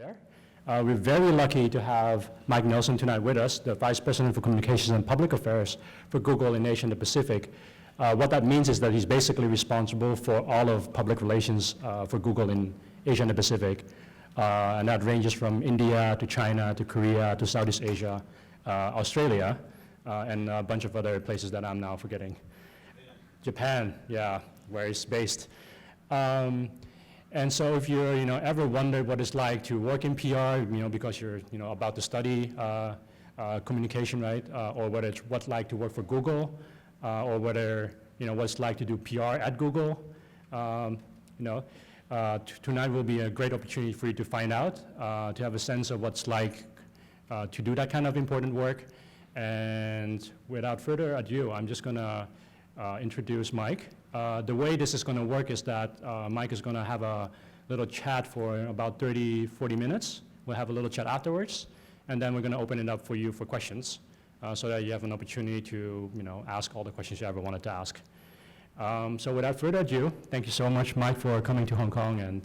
there. We're very lucky to have Mike Nelson tonight with us, the Vice President for Communications and Public Affairs for Google in Asia and the Pacific. What that means is that he's basically responsible for all of public relations for Google in Asia and the Pacific. And that ranges from India to China to Korea to Southeast Asia, Australia, and a bunch of other places that I'm now forgetting. Japan, yeah, where it's based. And so if you're, ever wondered what it's like to work in PR, because you're, about to study communication, right? Or whether it's what's like to work for Google, or whether, what it's like to do PR at Google, tonight will be a great opportunity for you to find out, to have a sense of what's like to do that kind of important work. And without further ado, I'm just gonna introduce Mike. The way this is going to work is that Mike is going to have a little chat for about 30, 40 minutes. We'll have a little chat afterwards, and then we're going to open it up for you for questions so that you have an opportunity to ask all the questions you ever wanted to ask. So without further ado, thank you so much, Mike, for coming to Hong Kong. And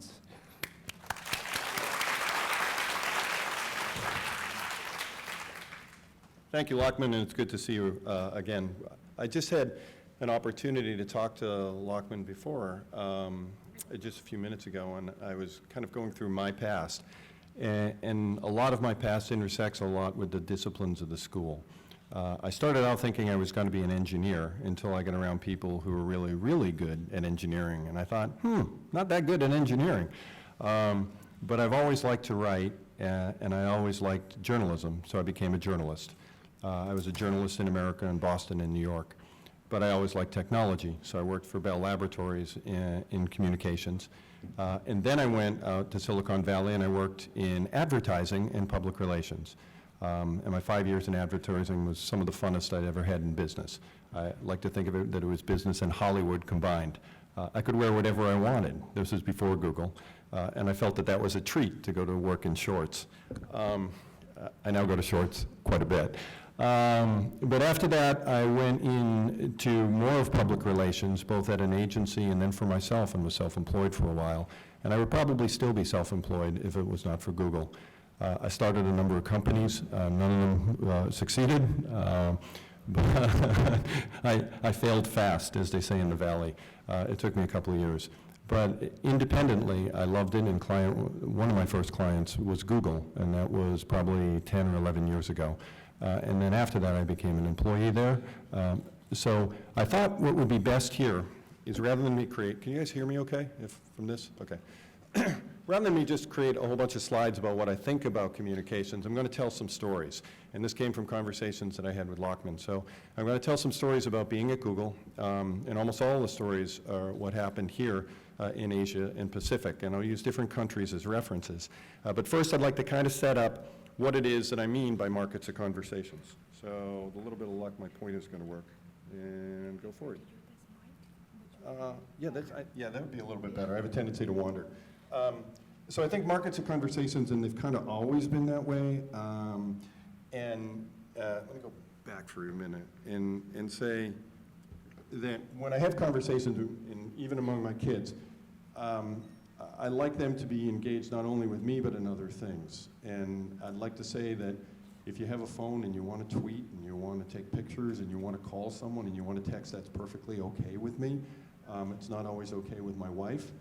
thank you, Lachman, and it's good to see you again. I just had an opportunity to talk to Lachman before, just a few minutes ago, and I was kind of going through my past. And a lot of my past intersects a lot with the disciplines of the school. I started out thinking I was going to be an engineer until I got around people who were really, really good at engineering. And I thought, not that good at engineering. But I've always liked to write, and I always liked journalism, so I became a journalist. I was a journalist in America, in Boston, and New York. But I always liked technology, so I worked for Bell Laboratories in communications. And then I went out to Silicon Valley and I worked in advertising and public relations. And my 5 years in advertising was some of the funnest I'd ever had in business. I like to think of it that it was business and Hollywood combined. I could wear whatever I wanted. This was before Google. And I felt that that was a treat to go to work in shorts. I now go to shorts quite a bit. But after that, I went into more of public relations, both at an agency and then for myself, and was self-employed for a while. And I would probably still be self-employed if it was not for Google. I started a number of companies. None of them succeeded. But I failed fast, as they say in the Valley. It took me a couple of years. But independently, I loved it, and one of my first clients was Google, and that was probably 10 or 11 years ago. And then after that, I became an employee there. So I thought what would be best here is rather than me create, can you guys hear me okay from this? Okay. Rather than me just create a whole bunch of slides about what I think about communications, I'm going to tell some stories. And this came from conversations that I had with Lachman. So I'm going to tell some stories about being at Google. And almost all the stories are what happened here in Asia and Pacific. And I'll use different countries as references. But first, I'd like to kind of set up what it is that I mean by markets of conversations. So with a little bit of luck, my point is going to work. And go for it. Yeah, that would be a little bit better. I have a tendency to wander. So I think markets of conversations, and they've kind of always been that way. Let me go back for a minute and say that when I have conversations, even among my kids, I like them to be engaged not only with me, but in other things. And I'd like to say that if you have a phone and you want to tweet and you want to take pictures and you want to call someone and you want to text, that's perfectly okay with me. It's not always okay with my wife,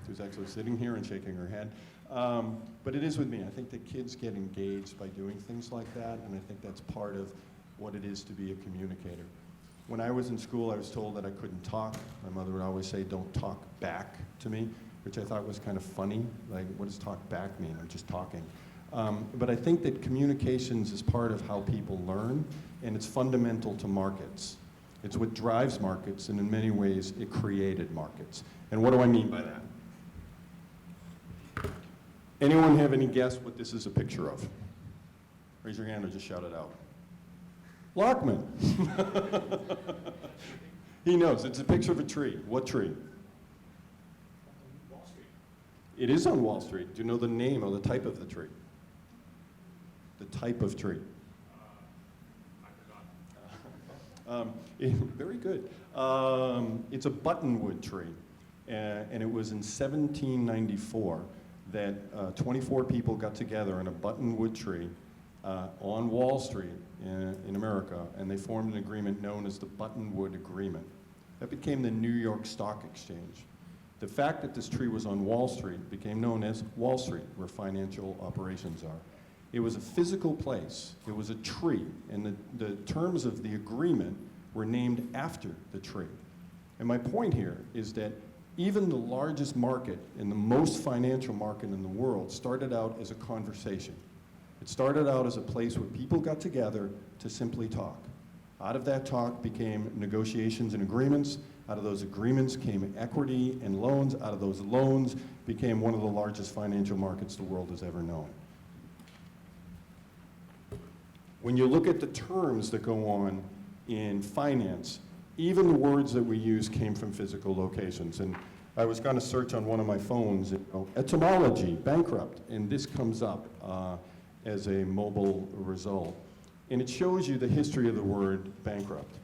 who's actually sitting here and shaking her head. But it is with me. I think that kids get engaged by doing things like that, and I think that's part of what it is to be a communicator. When I was in school, I was told that I couldn't talk. My mother would always say, "Don't talk back to me," which I thought was kind of funny. Like, what does talk back mean? I'm just talking. But I think that communications is part of how people learn, and it's fundamental to markets. It's what drives markets, and in many ways, it created markets. And what do I mean by that? Anyone have any guess what this is a picture of? Raise your hand or just shout it out. Lachman. He knows. It's a picture of a tree. What tree? Wall Street. It is on Wall Street. Do you know the name or the type of the tree? The type of tree. I forgot. Very good. It's a buttonwood tree. And it was in 1794 that 24 people got together in a buttonwood tree on Wall Street in America, and they formed an agreement known as the Buttonwood Agreement. That became the New York Stock Exchange. The fact that this tree was on Wall Street became known as Wall Street, where financial operations are. It was a physical place. It was a tree, and the terms of the agreement were named after the tree. And my point here is that even the largest market and the most financial market in the world started out as a conversation. It started out as a place where people got together to simply talk. Out of that talk became negotiations and agreements. Out of those agreements came equity and loans. Out of those loans became one of the largest financial markets the world has ever known. When you look at the terms that go on in finance, even the words that we use came from physical locations. And I was going to search on one of my phones, etymology, bankrupt, and this comes up as a mobile result. And it shows you the history of the word bankrupt.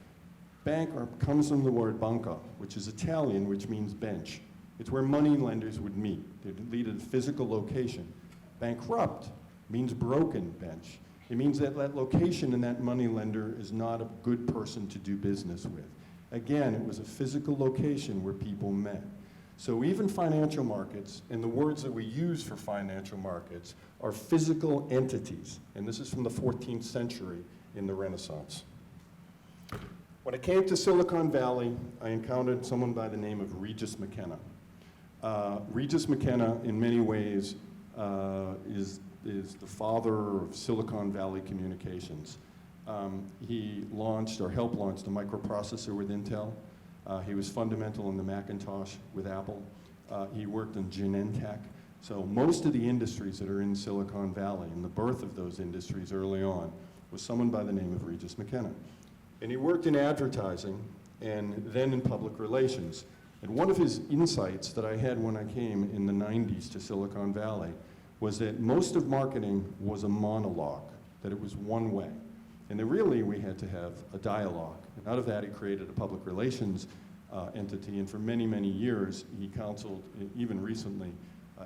Bankrupt comes from the word banca, which is Italian, which means bench. It's where money lenders would meet. They'd lead at a physical location. Bankrupt means broken bench. It means that that location and that money lender is not a good person to do business with. Again, it was a physical location where people met. So even financial markets, and the words that we use for financial markets, are physical entities. And this is from the 14th century in the Renaissance. When I came to Silicon Valley, I encountered someone by the name of Regis McKenna. Regis McKenna, in many ways, is the father of Silicon Valley communications. He launched, or helped launch, the microprocessor with Intel. He was fundamental in the Macintosh with Apple. He worked in Genentech. So most of the industries that are in Silicon Valley, and the birth of those industries early on, was someone by the name of Regis McKenna. And he worked in advertising and then in public relations. And one of his insights that I had when I came in the 90s to Silicon Valley was that most of marketing was a monologue, that it was one way. And that really we had to have a dialogue. And out of that he created a public relations entity, and for many, many years he counseled, even recently,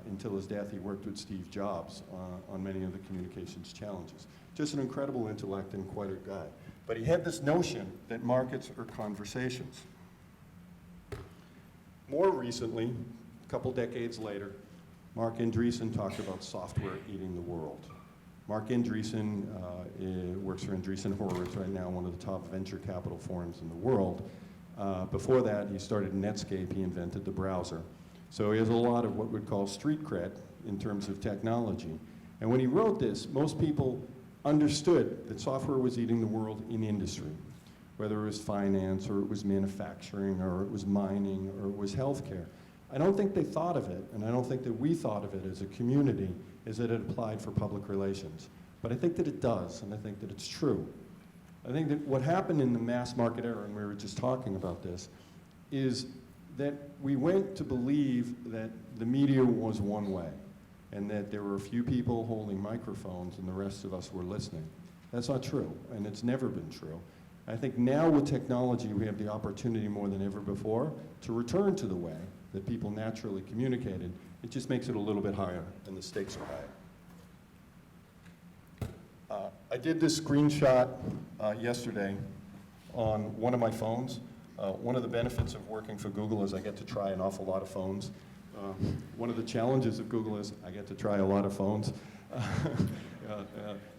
until his death, he worked with Steve Jobs on many of the communications challenges. Just an incredible intellect and quite a guy. But he had this notion that markets are conversations. More recently, a couple decades later, Marc Andreessen talked about software eating the world. Marc Andreessen works for Andreessen Horowitz right now, one of the top venture capital firms in the world. Before that, he started Netscape. He invented the browser. So he has a lot of what we'd call street cred in terms of technology. And when he wrote this, most people understood that software was eating the world in industry, whether it was finance, or it was manufacturing, or it was mining, or it was healthcare. I don't think they thought of it, and I don't think that we thought of it as a community, as that it applied for public relations. But I think that it does, and I think that it's true. I think that what happened in the mass market era, and we were just talking about this, is that we went to believe that the media was one way, and that there were a few people holding microphones and the rest of us were listening. That's not true, and it's never been true. I think now with technology, we have the opportunity more than ever before to return to the way that people naturally communicated. It just makes it a little bit higher, and the stakes are higher. I did this screenshot yesterday on one of my phones. One of the benefits of working for Google is I get to try an awful lot of phones. One of the challenges of Google is I get to try a lot of phones.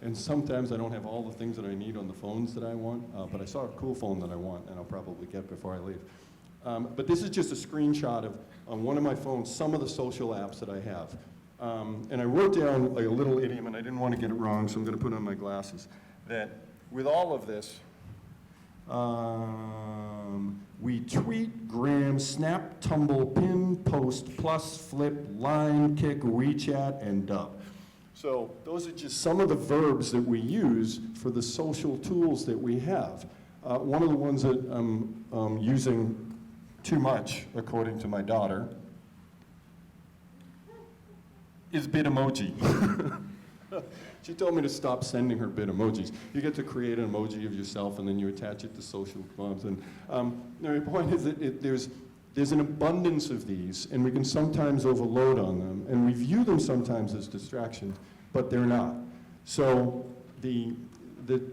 And sometimes I don't have all the things that I need on the phones that I want, but I saw a cool phone that I want, and I'll probably get before I leave. But this is just a screenshot of, on one of my phones, some of the social apps that I have. And I wrote down like a little idiom, and I didn't want to get it wrong, so I'm going to put on my glasses, that with all of this, we tweet, gram, snap, tumble, pin, post, plus, flip, line, kick, WeChat, and dub. So those are just some of the verbs that we use for the social tools that we have. One of the ones that I'm using too much, according to my daughter, is Bitmoji. She told me to stop sending her Bitmojis. You get to create an emoji of yourself, and then you attach it to social clubs. And my point is that there's an abundance of these, and we can sometimes overload on them, and we view them sometimes as distractions, but they're not. So the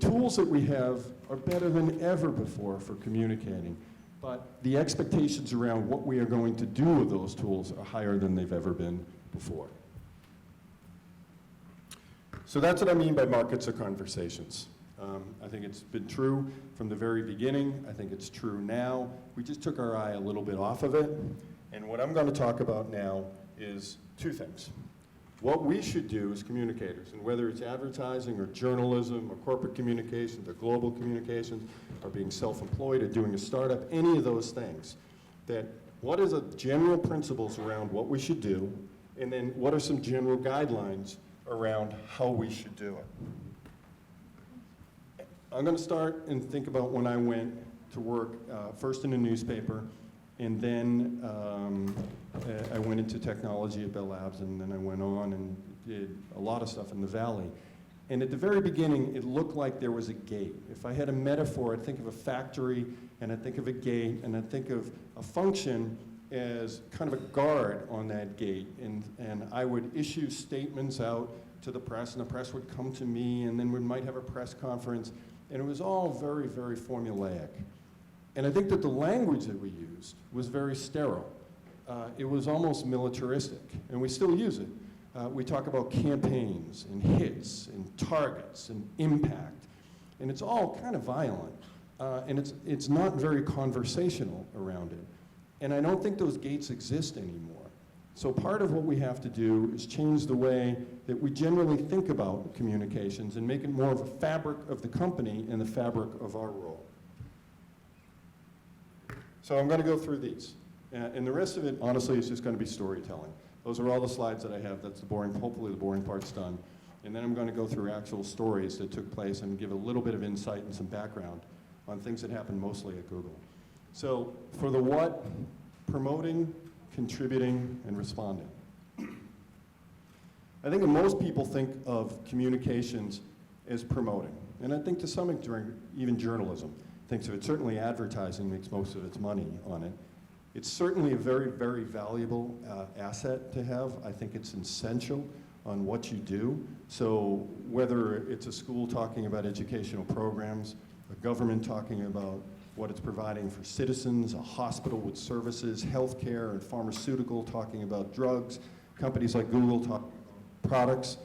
tools that we have are better than ever before for communicating, but the expectations around what we are going to do with those tools are higher than they've ever been before. So that's what I mean by markets or conversations. I think it's been true from the very beginning. I think it's true now. We just took our eye a little bit off of it. And what I'm going to talk about now is two things. What we should do as communicators, and whether it's advertising or journalism or corporate communications or global communications or being self-employed or doing a startup, any of those things, that what are the general principles around what we should do, and then what are some general guidelines around how we should do it. I'm going to start and think about when I went to work, first in a newspaper, and then I went into technology at Bell Labs, and then I went on and did a lot of stuff in the Valley. And at the very beginning, it looked like there was a gate. If I had a metaphor, I'd think of a factory, and I'd think of a gate, and I'd think of a function as kind of a guard on that gate. And I would issue statements out to the press, and the press would come to me, and then we might have a press conference. And it was all very, very formulaic. And I think that the language that we used was very sterile. It was almost militaristic, and we still use it. We talk about campaigns and hits and targets and impact, and it's all kind of violent, and it's not very conversational around it. And I don't think those gates exist anymore. So part of what we have to do is change the way that we generally think about communications and make it more of a fabric of the company and the fabric of our role. So I'm going to go through these. And the rest of it, honestly, is just going to be storytelling. Those are all the slides that I have. That's the boring, hopefully the boring part's done. And then I'm going to go through actual stories that took place and give a little bit of insight and some background on things that happened mostly at Google. So for the what, promoting, contributing, and responding. I think that most people think of communications as promoting. And I think to some extent, even journalism thinks of it. Certainly advertising makes most of its money on it. It's certainly a very, very valuable asset to have. I think it's essential on what you do. So whether it's a school talking about educational programs, a government talking about what it's providing for citizens, a hospital with services, healthcare and pharmaceutical talking about drugs, companies like Google talking about products.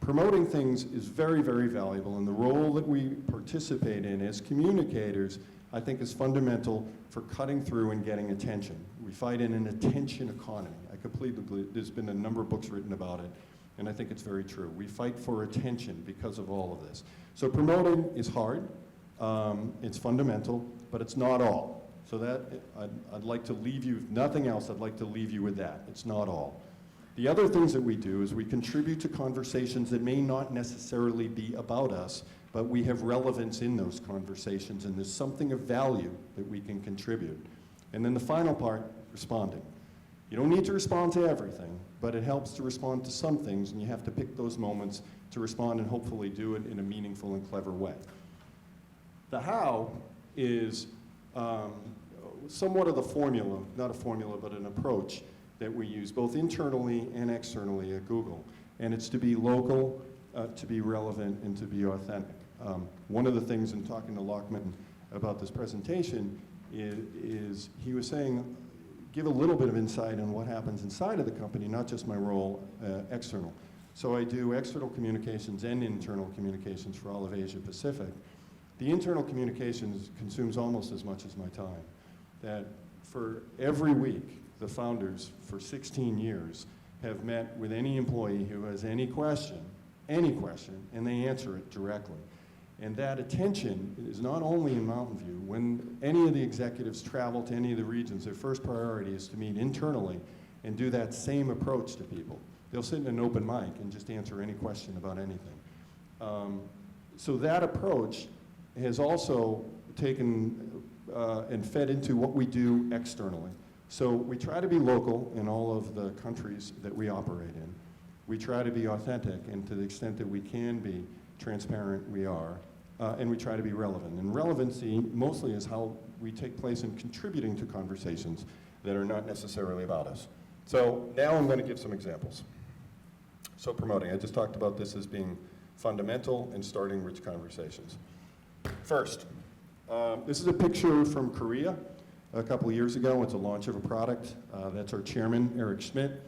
Promoting things is very, very valuable, and the role that we participate in as communicators, I think, is fundamental for cutting through and getting attention. We fight in an attention economy. I completely believe, there's been a number of books written about it, and I think it's very true. We fight for attention because of all of this. So promoting is hard, it's fundamental, but it's not all. So that, I'd like to leave you, if nothing else, I'd like to leave you with that. It's not all. The other things that we do is we contribute to conversations that may not necessarily be about us, but we have relevance in those conversations, and there's something of value that we can contribute. And then the final part, responding. You don't need to respond to everything, but it helps to respond to some things, and you have to pick those moments to respond and hopefully do it in a meaningful and clever way. The how is somewhat of the formula, not a formula, but an approach that we use both internally and externally at Google. And it's to be local, to be relevant, and to be authentic. One of the things in talking to Lockman about this presentation is he was saying, give a little bit of insight on what happens inside of the company, not just my role external. So I do external communications and internal communications for all of Asia Pacific. The internal communications consumes almost as much as my time. That for every week, the founders for 16 years have met with any employee who has any question, and they answer it directly. And that attention is not only in Mountain View. When any of the executives travel to any of the regions, their first priority is to meet internally and do that same approach to people. They'll sit in an open mic and just answer any question about anything. So that approach has also taken and fed into what we do externally. So we try to be local in all of the countries that we operate in. We try to be authentic, and to the extent that we can be transparent, we are. And we try to be relevant. And relevancy mostly is how we take place in contributing to conversations. that are not necessarily about us. So now I'm going to give some examples. So promoting, I just talked about this as being fundamental and starting rich conversations. First, this is a picture from Korea a couple of years ago. It's a launch of a product. That's our chairman, Eric Schmidt.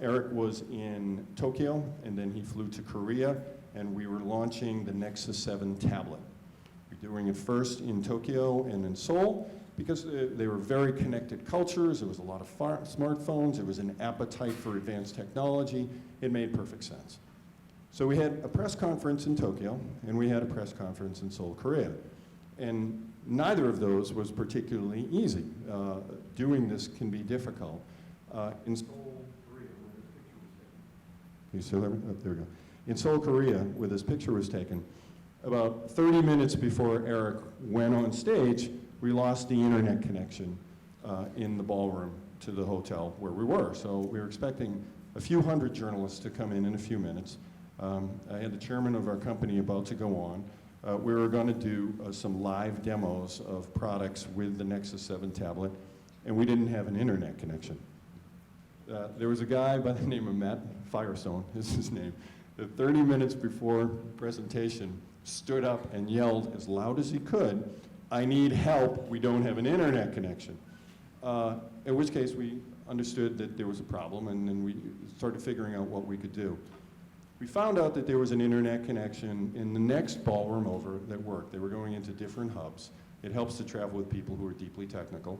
Eric was in Tokyo, and then he flew to Korea, and we were launching the Nexus 7 tablet. We're doing it first in Tokyo and in Seoul, because they were very connected cultures. There was a lot of smartphones. There was an appetite for advanced technology. It made perfect sense. So we had a press conference in Tokyo, and we had a press conference in Seoul, Korea. And neither of those was particularly easy. Doing this can be difficult. In Seoul, Korea, where this picture was taken. You still there? Oh, there we go. In Seoul, Korea, where this picture was taken, about 30 minutes before Eric went on stage, we lost the internet connection in the ballroom to the hotel where we were. So we were expecting a few hundred journalists to come in a few minutes. I had the chairman of our company about to go on. We were going to do some live demos of products with the Nexus 7 tablet, and we didn't have an internet connection. There was a guy by the name of Matt Firestone, is his name, that 30 minutes before presentation stood up and yelled as loud as he could, "I need help, we don't have an internet connection." In which case we understood that there was a problem, and then we started figuring out what we could do. We found out that there was an internet connection in the next ballroom over that worked. They were going into different hubs. It helps to travel with people who are deeply technical.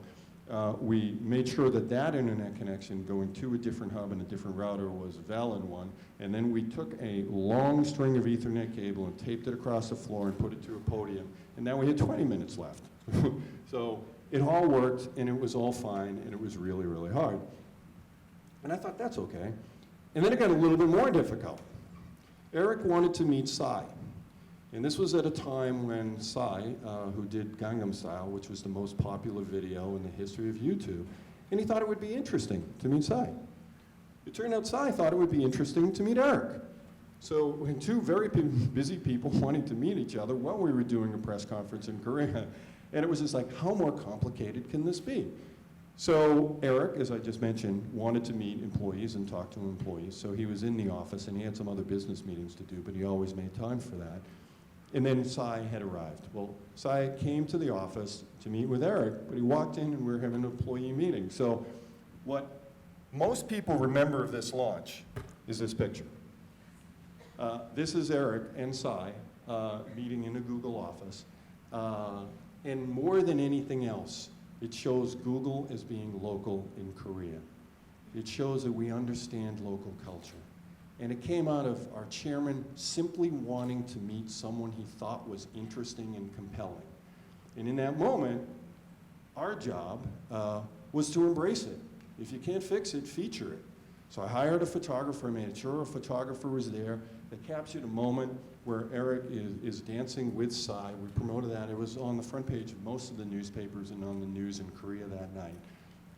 We made sure that that internet connection going to a different hub and a different router was a valid one, and then we took a long string of Ethernet cable and taped it across the floor and put it to a podium, and now we had 20 minutes left. So it all worked, and it was all fine, and it was really, really hard. And I thought, that's okay. And then it got a little bit more difficult. Eric wanted to meet Psy. And this was at a time when Psy, who did Gangnam Style, which was the most popular video in the history of YouTube, and he thought it would be interesting to meet Psy. It turned out Psy thought it would be interesting to meet Eric. So when two very busy people wanting to meet each other while we were doing a press conference in Korea, and it was just like, how more complicated can this be? So Eric, as I just mentioned, wanted to meet employees and talk to employees, so he was in the office, and he had some other business meetings to do, but he always made time for that. And then Psy had arrived. Well, Psy came to the office to meet with Eric, but he walked in and we were having an employee meeting. So what most people remember of this launch is this picture. This is Eric and Psy meeting in a Google office. And more than anything else, it shows Google as being local in Korea. It shows that we understand local culture. And it came out of our chairman simply wanting to meet someone he thought was interesting and compelling. And in that moment, our job was to embrace it. If you can't fix it, feature it. So I hired a photographer, made sure a photographer was there that captured a moment where Eric is dancing with Psy. We promoted that. It was on the front page of most of the newspapers and on the news in Korea that night.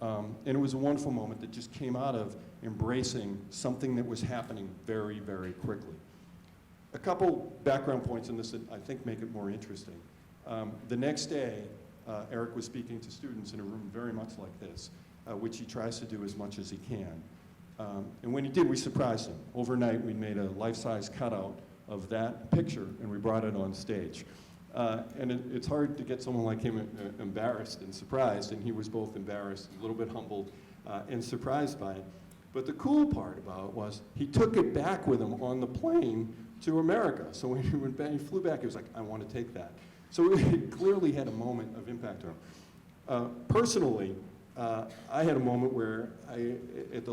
And it was a wonderful moment that just came out of embracing something that was happening very, very quickly. A couple background points in this that I think make it more interesting. The next day, Eric was speaking to students in a room very much like this, which he tries to do as much as he can. And when he did, we surprised him. Overnight, we made a life-size cutout of that picture, and we brought it on stage. And it's hard to get someone like him embarrassed and surprised, and he was both embarrassed, a little bit humbled, and surprised by it. But the cool part about it was he took it back with him on the plane to America. So when he went back, he flew back, he was like, I want to take that. So it clearly had a moment of impact on him. Personally, I had a moment where at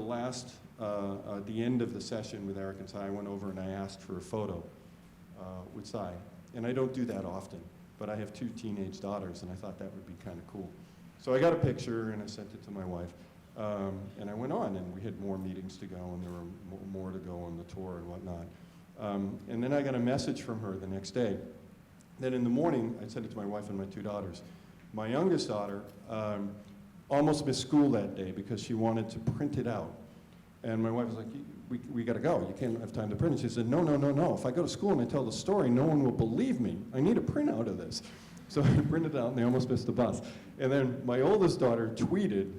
the end of the session with Eric and Psy, I went over and I asked for a photo with Psy. And I don't do that often, but I have 2 teenage daughters, and I thought that would be kind of cool. So I got a picture, and I sent it to my wife. And I went on, and we had more meetings to go, and there were more to go on the tour and whatnot. And then I got a message from her the next day. Then in the morning, I sent it to my wife and my 2 daughters. My youngest daughter almost missed school that day because she wanted to print it out. And my wife was like, we got to go. You can't have time to print it. She said, no. If I go to school and I tell the story, no one will believe me. I need a printout of this. So I printed it out, and they almost missed the bus. And then my oldest daughter tweeted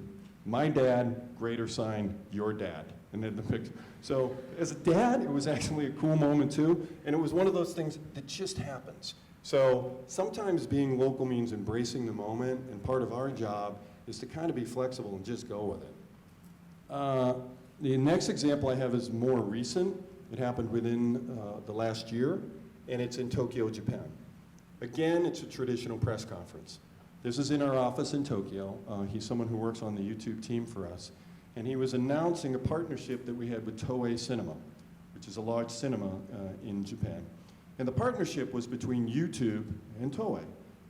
my dad, greater sign, your dad. And then the picture. So as a dad, it was actually a cool moment too, and it was one of those things that just happens. So sometimes being local means embracing the moment, and part of our job is to kind of be flexible and just go with it. The next example I have is more recent. It happened within the last year, and it's in Tokyo, Japan. Again, it's a traditional press conference. This is in our office in Tokyo. He's someone who works on the YouTube team for us. And he was announcing a partnership that we had with Toei Cinema, which is a large cinema in Japan. And the partnership was between YouTube and Toei.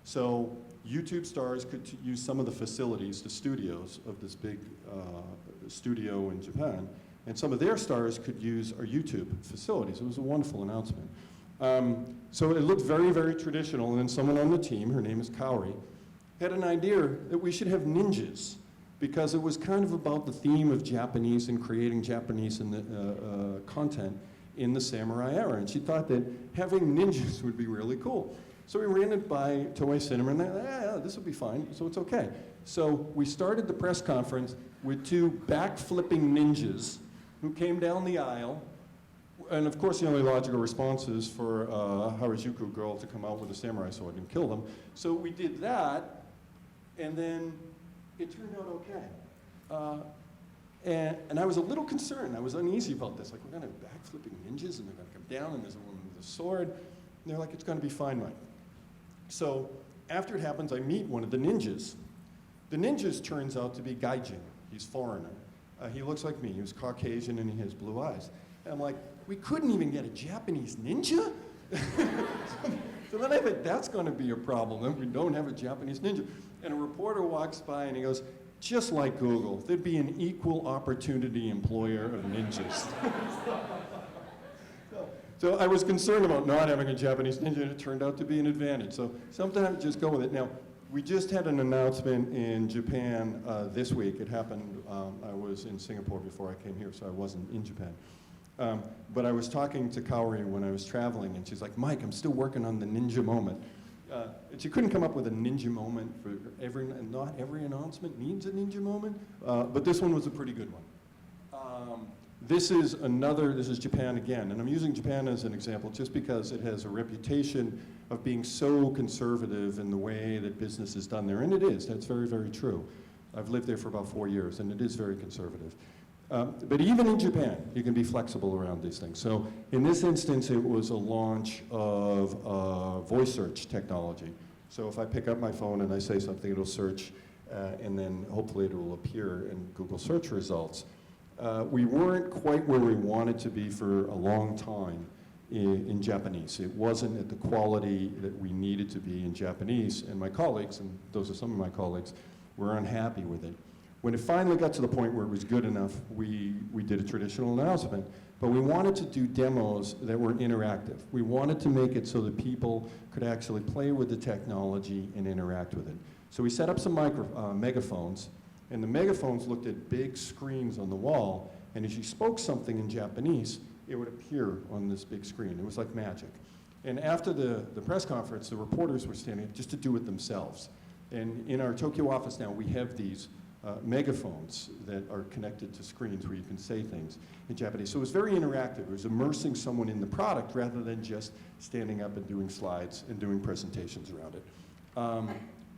So YouTube stars could use some of the facilities, the studios of this big studio in Japan, and some of their stars could use our YouTube facilities. It was a wonderful announcement. So it looked very, very traditional, and then someone on the team, her name is Kaori, had an idea that we should have ninjas, because it was kind of about the theme of Japanese and creating Japanese in the, content in the samurai era. And she thought that having ninjas would be really cool. So we ran it by Toei Cinema, and they thought, yeah, this will be fine, so it's okay. So we started the press conference with two back-flipping ninjas who came down the aisle. And of course, the only logical response is for a Harajuku girl to come out with a samurai sword and kill them. So we did that, and then it turned out okay. And I was a little concerned. I was uneasy about this. Like, we're going to have back-flipping ninjas, and they're going to come down, and there's a woman with a sword. And they're like, it's going to be fine, Mike. So after it happens, I meet one of the ninjas. The ninjas turns out to be Gaijin. He's foreigner. He looks like me. He was Caucasian, and he has blue eyes. And I'm like, we couldn't even get a Japanese ninja? So then I think that's going to be a problem, that we don't have a Japanese ninja. And a reporter walks by and he goes, just like Google, there'd be an equal opportunity employer of ninjas. So I was concerned about not having a Japanese ninja, and it turned out to be an advantage. So sometimes just go with it. Now, we just had an announcement in Japan this week. It happened, I was in Singapore before I came here, so I wasn't in Japan. But I was talking to Kaori when I was traveling, and she's like, Mike, I'm still working on the ninja moment. And she couldn't come up with a ninja moment for every, and not every announcement needs a ninja moment, but this one was a pretty good one. This is Japan again, and I'm using Japan as an example just because it has a reputation of being so conservative in the way that business is done there, and it is, that's very, very true. I've lived there for about 4 years, and it is very conservative. But even in Japan, you can be flexible around these things. So in this instance, it was a launch of voice search technology. So if I pick up my phone and I say something, it'll search, and then hopefully it will appear in Google search results. We weren't quite where we wanted to be for a long time in Japanese. It wasn't at the quality that we needed to be in Japanese, and my colleagues, and those are some of my colleagues, were unhappy with it. When it finally got to the point where it was good enough, we did a traditional announcement, but we wanted to do demos that were interactive. We wanted to make it so that people could actually play with the technology and interact with it. So we set up some megaphones, and the megaphones looked at big screens on the wall, and as you spoke something in Japanese, it would appear on this big screen. It was like magic. And after the press conference, the reporters were standing up just to do it themselves. And in our Tokyo office now, we have these megaphones that are connected to screens where you can say things in Japanese. So it was very interactive. It was immersing someone in the product rather than just standing up and doing slides and doing presentations around it.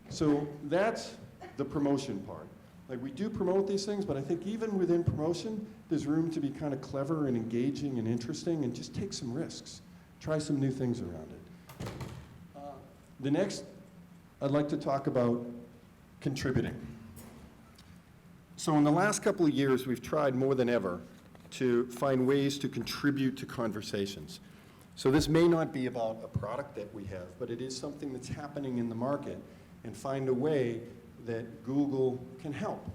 So that's the promotion part. Like, we do promote these things, but I think even within promotion, there's room to be kind of clever and engaging and interesting and just take some risks. Try some new things around it. The next, I'd like to talk about contributing. So in the last couple of years, we've tried more than ever to find ways to contribute to conversations. So this may not be about a product that we have, but it is something that's happening in the market, and find a way that Google can help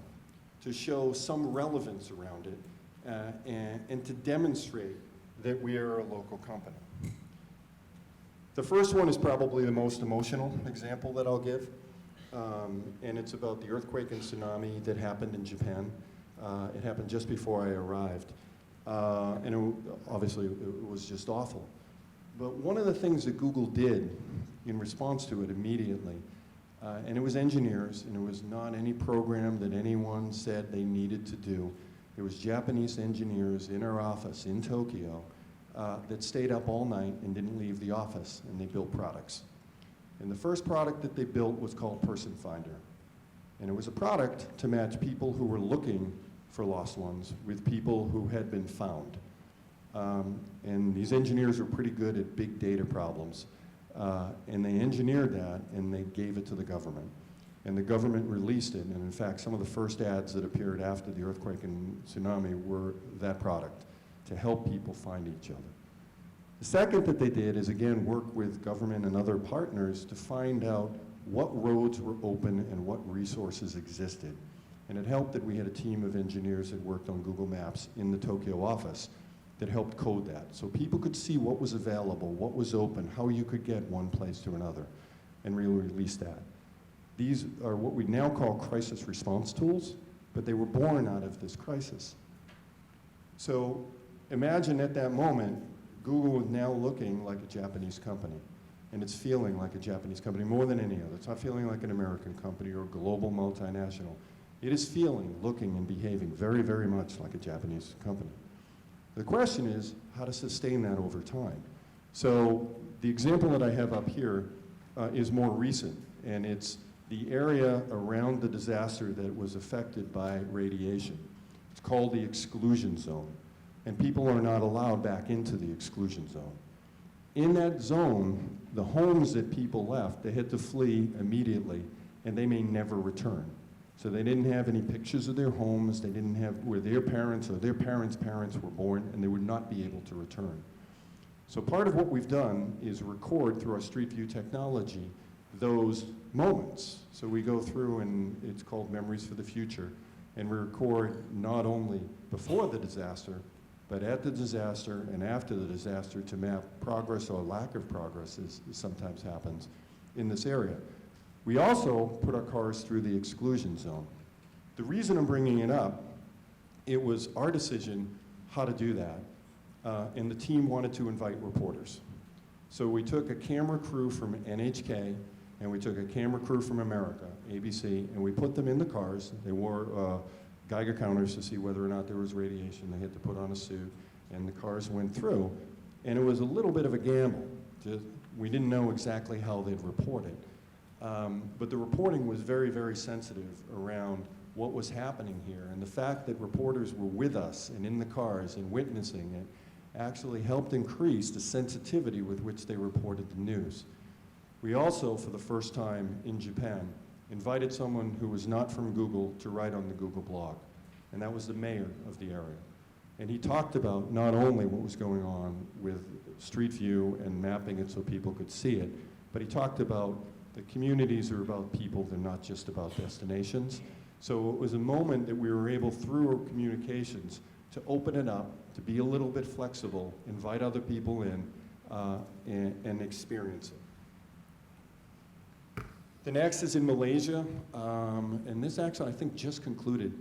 to show some relevance around it and to demonstrate that we are a local company. The first one is probably the most emotional example that I'll give. And it's about the earthquake and tsunami that happened in Japan. It happened just before I arrived. And obviously, it was just awful. But one of the things that Google did in response to it immediately And it was engineers, and it was not any program that anyone said they needed to do. It was Japanese engineers in our office in Tokyo that stayed up all night and didn't leave the office, and they built products. And the first product that they built was called Person Finder. And it was a product to match people who were looking for lost ones with people who had been found. And these engineers were pretty good at big data problems. And they engineered that, and they gave it to the government. And the government released it, and in fact, some of the first ads that appeared after the earthquake and tsunami were that product, to help people find each other. The second that they did is, again, work with government and other partners to find out what roads were open and what resources existed. And it helped that we had a team of engineers that worked on Google Maps in the Tokyo office that helped code that. So people could see what was available, what was open, how you could get one place to another, and really release that. These are what we now call crisis response tools, but they were born out of this crisis. So imagine at that moment, Google is now looking like a Japanese company, and it's feeling like a Japanese company more than any other. It's not feeling like an American company or a global multinational. It is feeling, looking, and behaving very, very much like a Japanese company. The question is how to sustain that over time. So the example that I have up here is more recent, and it's the area around the disaster that was affected by radiation. It's called the exclusion zone, and people are not allowed back into the exclusion zone. In that zone, the homes that people left, they had to flee immediately, and they may never return. So they didn't have any pictures of their homes, they didn't have where their parents or their parents' parents were born, and they would not be able to return. So part of what we've done is record through our Street View technology those moments. So we go through, and it's called Memories for the Future, and we record not only before the disaster, but at the disaster and after the disaster to map progress or lack of progress, as sometimes happens in this area. We also put our cars through the exclusion zone. The reason I'm bringing it up, it was our decision how to do that, and the team wanted to invite reporters. So we took a camera crew from NHK, and we took a camera crew from America, ABC, and we put them in the cars. They wore Geiger counters to see whether or not there was radiation. They had to put on a suit, and the cars went through. And it was a little bit of a gamble. We didn't know exactly how they'd report it. But the reporting was very, very sensitive around what was happening here. And the fact that reporters were with us and in the cars and witnessing it actually helped increase the sensitivity with which they reported the news. We also, for the first time in Japan, invited someone who was not from Google to write on the Google blog. And that was the mayor of the area. And he talked about not only what was going on with Street View and mapping it so people could see it, but he talked about the communities are about people, they're not just about destinations. So it was a moment that we were able, through our communications, to open it up, to be a little bit flexible, invite other people in, and experience it. The next is in Malaysia, and this actually, I think, just concluded,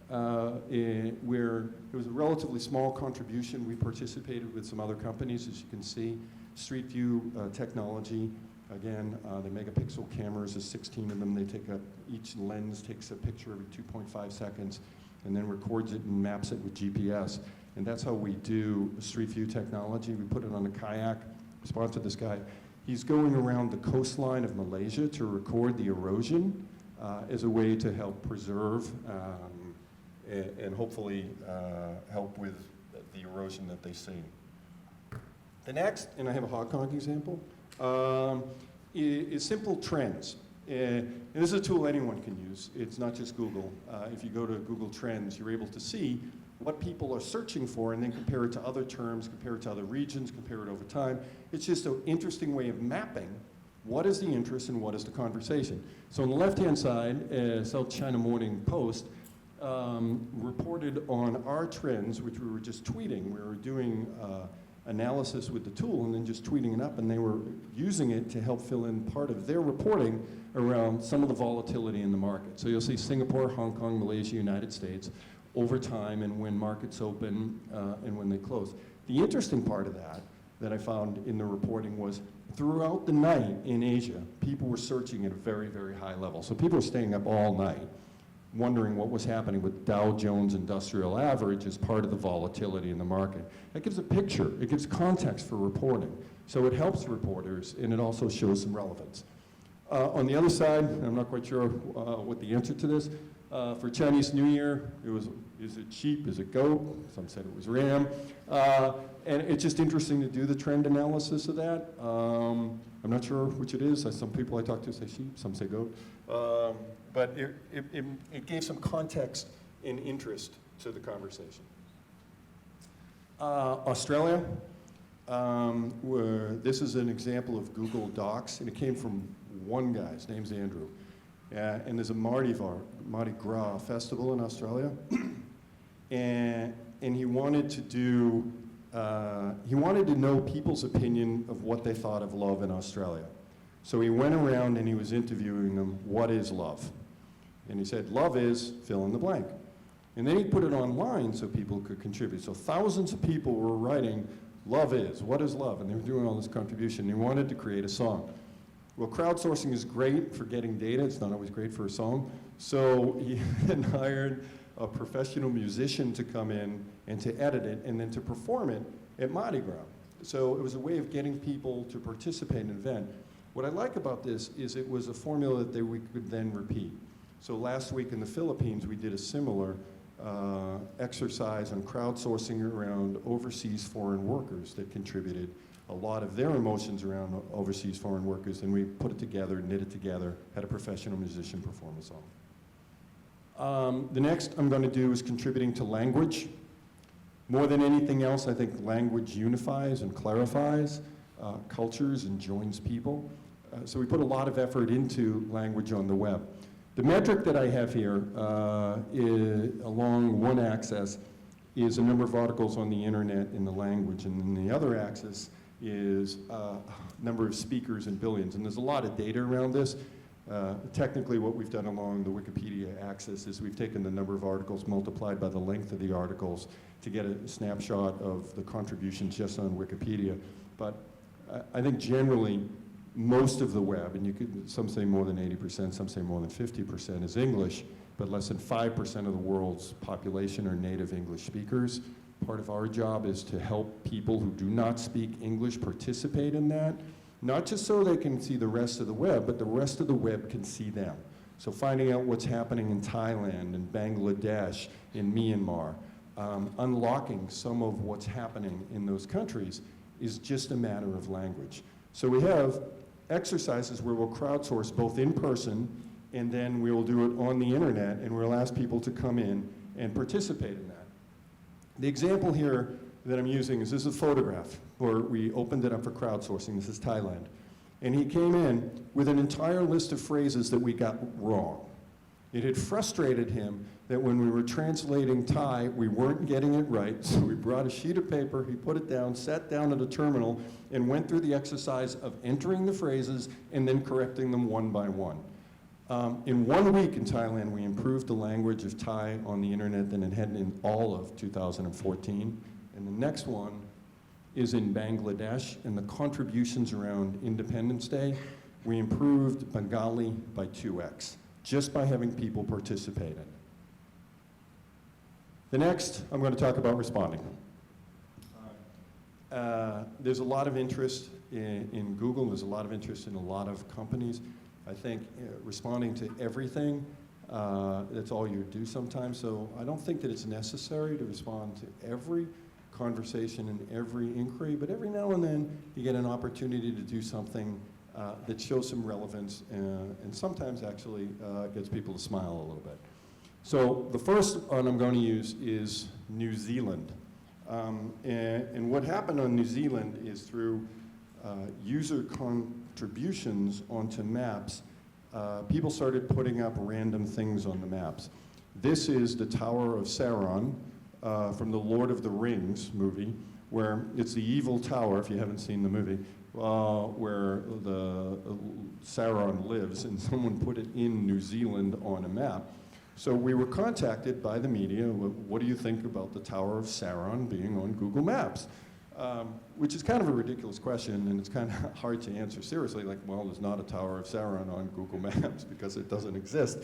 where it was a relatively small contribution. We participated with some other companies, as you can see. Street View technology, again, the megapixel cameras, there's 16 of them. They take each lens takes a picture every 2.5 seconds, and then records it and maps it with GPS. And that's how we do Street View technology. We put it on a kayak, sponsored this guy. He's going around the coastline of Malaysia to record the erosion as a way to help preserve and hopefully help with the erosion that they see. The next, and I have a Hong Kong example, is simple trends. And this is a tool anyone can use. It's not just Google. If you go to Google Trends, you're able to see what people are searching for and then compare it to other terms, compare it to other regions, compare it over time. It's just an interesting way of mapping what is the interest and what is the conversation. So on the left-hand side, South China Morning Post reported on our trends, which we were just tweeting. We were doing analysis with the tool and then just tweeting it up, and they were using it to help fill in part of their reporting around some of the volatility in the market. So you'll see Singapore, Hong Kong, Malaysia, United States, over time and when markets open and when they close. The interesting part of that that I found in the reporting was throughout the night in Asia, people were searching at a very, very high level. So people were staying up all night, wondering what was happening with Dow Jones Industrial Average as part of the volatility in the market. That gives a picture, it gives context for reporting. So it helps reporters, and it also shows some relevance. On the other side, I'm not quite sure what the answer to this, for Chinese New Year, is it sheep, is it goat? Some said it was ram. And it's just interesting to do the trend analysis of that. I'm not sure which it is. Some people I talk to say sheep, some say goat. But it gave some context and interest to the conversation. Australia, this is an example of Google Docs, and it came from one guy. His name's Andrew. And there's a Mardi Gras festival in Australia. and he wanted to know people's opinion of what they thought of love in Australia. So he went around and he was interviewing them, what is love? And he said, love is fill in the blank. And then he put it online so people could contribute. So thousands of people were writing, love is, what is love? And they were doing all this contribution. He wanted to create a song. Well, crowdsourcing is great for getting data. It's not always great for a song. So he then hired a professional musician to come in and to edit it and then to perform it at Mardi Gras. So it was a way of getting people to participate in an event. What I like about this is it was a formula that we could then repeat. So last week in the Philippines, we did a similar exercise on crowdsourcing around overseas foreign workers that contributed a lot of their emotions around overseas foreign workers, and we put it together, knit it together, had a professional musician perform a song. The next I'm going to do is contributing to language. More than anything else, I think language unifies and clarifies cultures and joins people. So we put a lot of effort into language on the web. The metric that I have here along one axis is a number of articles on the internet in the language, and then the other axis is number of speakers in billions. And there's a lot of data around this. Technically, what we've done along the Wikipedia axis is we've taken the number of articles multiplied by the length of the articles to get a snapshot of the contributions just on Wikipedia. But I think generally, most of the web, and some say more than 80%, some say more than 50% is English, but less than 5% of the world's population are native English speakers. Part of our job is to help people who do not speak English participate in that, not just so they can see the rest of the web, but the rest of the web can see them. So finding out what's happening in Thailand, in Bangladesh, in Myanmar, unlocking some of what's happening in those countries is just a matter of language. So we have exercises where we'll crowdsource both in person, and then we'll do it on the internet, and we'll ask people to come in and participate in that. The example here that I'm using is this is a photograph where we opened it up for crowdsourcing. This is Thailand. And he came in with an entire list of phrases that we got wrong. It had frustrated him that when we were translating Thai, we weren't getting it right. So we brought a sheet of paper, he put it down, sat down at a terminal, and went through the exercise of entering the phrases and then correcting them one by one. In 1 week in Thailand, we improved the language of Thai on the internet than it had in all of 2014. And the next one is in Bangladesh, and the contributions around Independence Day, we improved Bengali by 2x, just by having people participate in it. The next, I'm going to talk about responding. There's a lot of interest in Google, there's a lot of interest in a lot of companies. I think responding to everything, that's all you do sometimes, so I don't think that it's necessary to respond to every conversation and every inquiry, but every now and then you get an opportunity to do something that shows some relevance and sometimes actually gets people to smile a little bit. So the first one I'm going to use is New Zealand. And what happened on New Zealand is through user contributions onto maps, people started putting up random things on the maps. This is the Tower of Sauron from the Lord of the Rings movie, where it's the evil tower, if you haven't seen the movie, where the Sauron lives, and someone put it in New Zealand on a map. So we were contacted by the media, what do you think about the Tower of Sauron being on Google Maps? which is kind of a ridiculous question, and it's kind of hard to answer seriously, like, well, there's not a Tower of Sauron on Google Maps because it doesn't exist.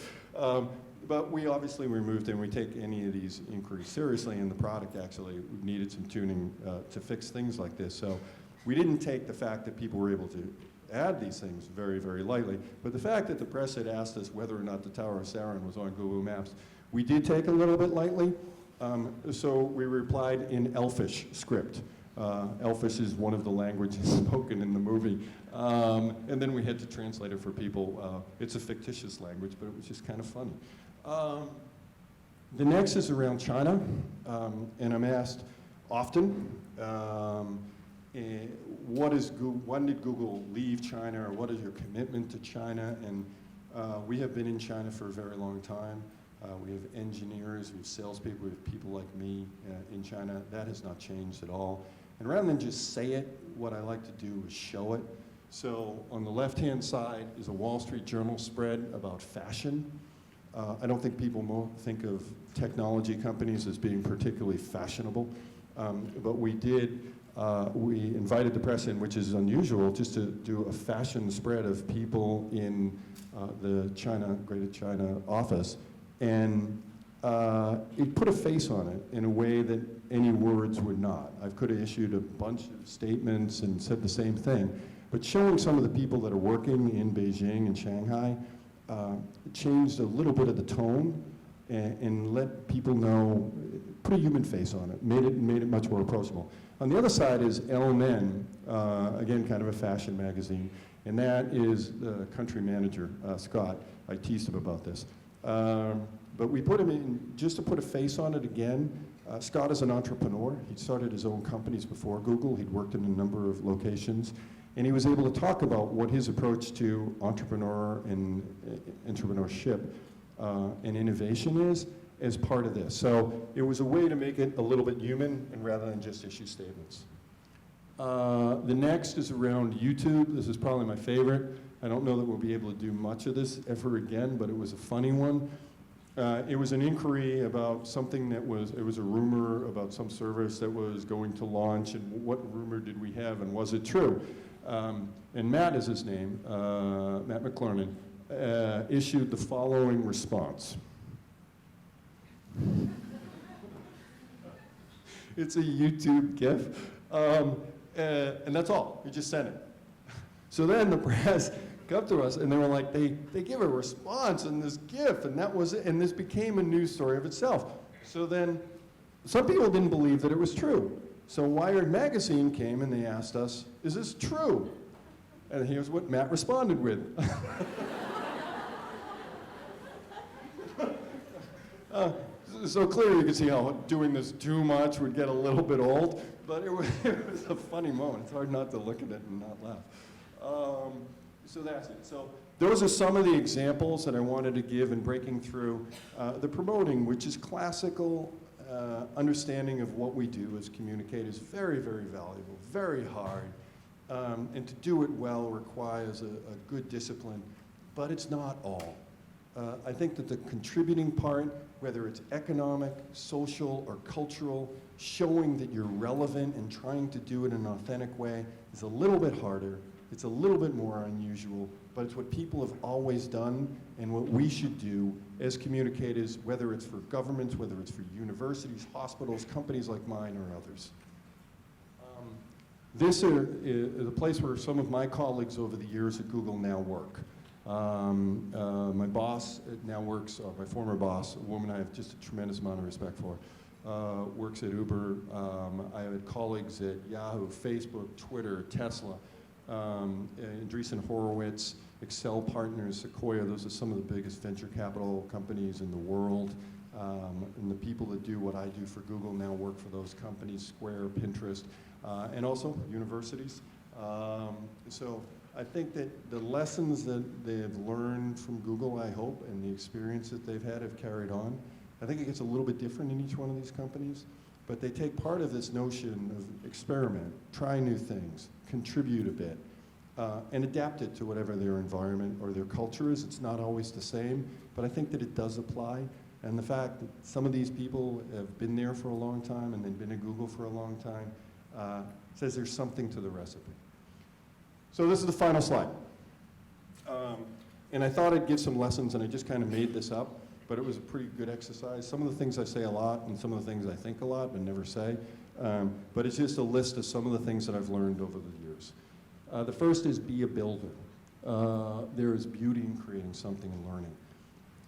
But we obviously removed it, and we take any of these inquiries seriously, and the product actually needed some tuning to fix things like this. So we didn't take the fact that people were able to add these things very, very lightly, but the fact that the press had asked us whether or not the Tower of Sauron was on Google Maps, we did take a little bit lightly. So we replied in Elfish script. Elfish is one of the languages spoken in the movie. And then we had to translate it for people. It's a fictitious language, but it was just kind of funny. The next is around China, and I'm asked often, when did Google leave China, or what is your commitment to China? And we have been in China for a very long time. We have engineers, we have salespeople, we have people like me in China. That has not changed at all. And rather than just say it, what I like to do is show it. So on the left-hand side is a Wall Street Journal spread about fashion. I don't think people think of technology companies as being particularly fashionable, but we invited the press in, which is unusual, just to do a fashion spread of people in the Greater China office. And it put a face on it in a way that any words would not. I could have issued a bunch of statements and said the same thing, but showing some of the people that are working in Beijing and Shanghai changed a little bit of the tone and let people know, put a human face on it, made it much more approachable. On the other side is LMN, again, kind of a fashion magazine, and that is the country manager, Scott. I teased him about this. But we put him in, just to put a face on it again. Scott is an entrepreneur. He started his own companies before Google. He'd worked in a number of locations. And he was able to talk about what his approach to entrepreneurship and innovation is as part of this. So it was a way to make it a little bit human and rather than just issue statements. The next is around YouTube. This is probably my favorite. I don't know that we'll be able to do much of this ever again, but it was a funny one. It was an inquiry about something it was a rumor about some service that was going to launch, and what rumor did we have, and was it true? And Matt is his name, Matt McClernand, issued the following response. It's a YouTube GIF, and that's all. He just sent it. So then the press come to us, and they were like, they give a response in this GIF, and that was it, and this became a news story of itself. So then some people didn't believe that it was true. So Wired Magazine came and they asked us, is this true? And here's what Matt responded with. So clearly you can see how doing this too much would get a little bit old, but it was a funny moment. It's hard not to look at it and not laugh. So that's it. So those are some of the examples that I wanted to give in breaking through the promoting, which is classical understanding of what we do as communicators. Very, very valuable, very hard. And to do it well requires a good discipline, but it's not all. I think that the contributing part, whether it's economic, social, or cultural, showing that you're relevant and trying to do it in an authentic way is a little bit harder. It's a little bit more unusual, but it's what people have always done and what we should do as communicators, whether it's for governments, whether it's for universities, hospitals, companies like mine, or others. This is a place where some of my colleagues over the years at Google now work. My boss now works, my former boss, a woman I have just a tremendous amount of respect for, works at Uber. I had colleagues at Yahoo, Facebook, Twitter, Tesla, Andreessen Horowitz, Excel Partners, Sequoia. Those are some of the biggest venture capital companies in the world. And the people that do what I do for Google now work for those companies, Square, Pinterest, and also universities. So I think that the lessons that they have learned from Google, I hope, and the experience that they've had have carried on. I think it gets a little bit different in each one of these companies, but they take part of this notion of experiment, try new things, contribute a bit, and adapt it to whatever their environment or their culture is. It's not always the same, but I think that it does apply. And the fact that some of these people have been there for a long time and they've been at Google for a long time, says there's something to the recipe. So this is the final slide. And I thought I'd give some lessons, and I just kind of made this up, but it was a pretty good exercise. Some of the things I say a lot, and some of the things I think a lot but never say. But it's just a list of some of the things that I've learned over the years. The first is be a builder. There is beauty in creating something and learning.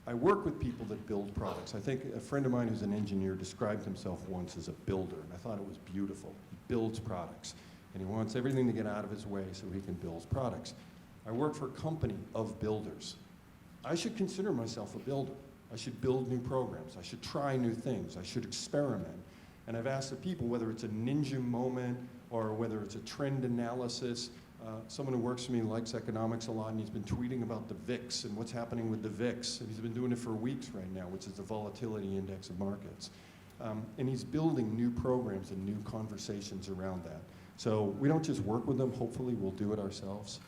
I work with people that build products. I think a friend of mine who's an engineer described himself once as a builder, and I thought it was beautiful. He builds products, and he wants everything to get out of his way so he can build products. I work for a company of builders. I should consider myself a builder. I should build new programs. I should try new things. I should experiment. And I've asked the people whether it's a ninja moment or whether it's a trend analysis. Someone who works for me likes economics a lot, and he's been tweeting about the VIX and what's happening with the VIX. And he's been doing it for weeks right now, which is the volatility index of markets. And he's building new programs and new conversations around that. So we don't just work with them. Hopefully we'll do it ourselves.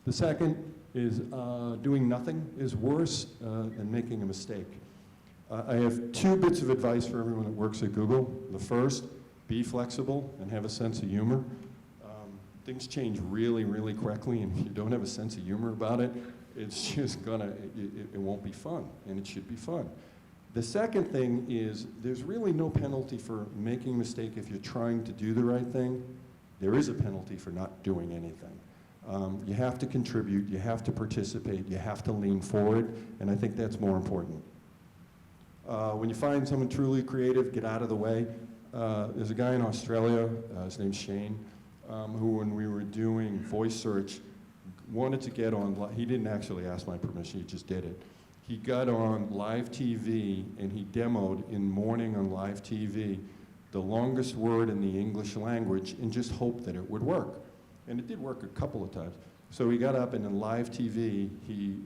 The second is doing nothing is worse than making a mistake. I have 2 bits of advice for everyone that works at Google. The first, be flexible and have a sense of humor. Things change really, really quickly, and if you don't have a sense of humor about it, it's just it won't be fun, and it should be fun. The second thing is there's really no penalty for making a mistake if you're trying to do the right thing. There is a penalty for not doing anything. You have to contribute, you have to participate, you have to lean forward, and I think that's more important. When you find someone truly creative, get out of the way. There's a guy in Australia, his name's Shane, who when we were doing voice search, wanted to get on, he didn't actually ask my permission, he just did it. He got on live TV and he demoed in morning on live TV the longest word in the English language and just hoped that it would work. And it did work a couple of times. So he got up and in live TV, he,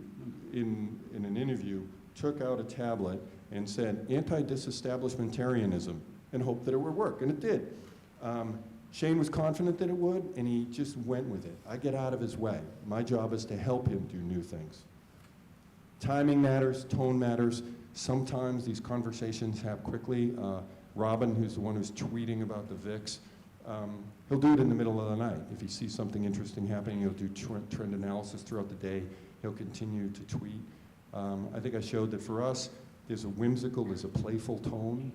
in an interview, took out a tablet and said, anti-disestablishmentarianism, and hoped that it would work, and it did. Shane was confident that it would, and he just went with it. I get out of his way. My job is to help him do new things. Timing matters, tone matters. Sometimes these conversations happen quickly. Robin, who's the one who's tweeting about the VIX, he'll do it in the middle of the night. If he sees something interesting happening, he'll do trend analysis throughout the day. He'll continue to tweet. I think I showed that for us, there's a whimsical, there's a playful tone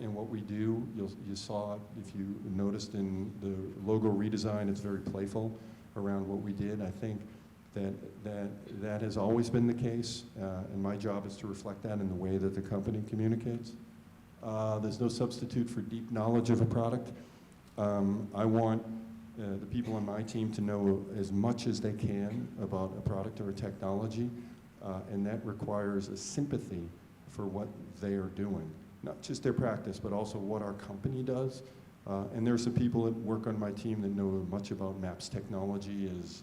in what we do. You saw it, if you noticed in the logo redesign, it's very playful around what we did. I think that has always been the case, and my job is to reflect that in the way that the company communicates. There's no substitute for deep knowledge of a product. I want the people on my team to know as much as they can about a product or a technology, and that requires a sympathy for what they are doing. Not just their practice, but also what our company does. And there are some people that work on my team that know much about Maps technology, as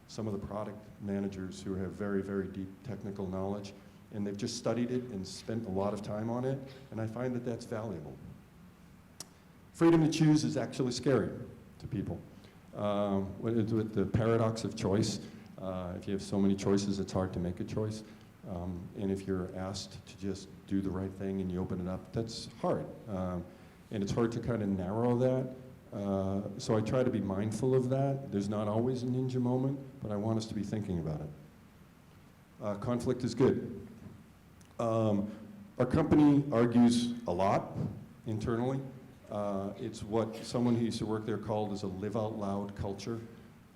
some of the product managers who have very, very deep technical knowledge, and they've just studied it and spent a lot of time on it, and I find that that's valuable. Freedom to choose is actually scary to people. With the paradox of choice, if you have so many choices, it's hard to make a choice. And if you're asked to just do the right thing and you open it up, that's hard. And it's hard to kind of narrow that. So I try to be mindful of that. There's not always a ninja moment, but I want us to be thinking about it. Conflict is good. Our company argues a lot internally. It's what someone who used to work there called as a live out loud culture.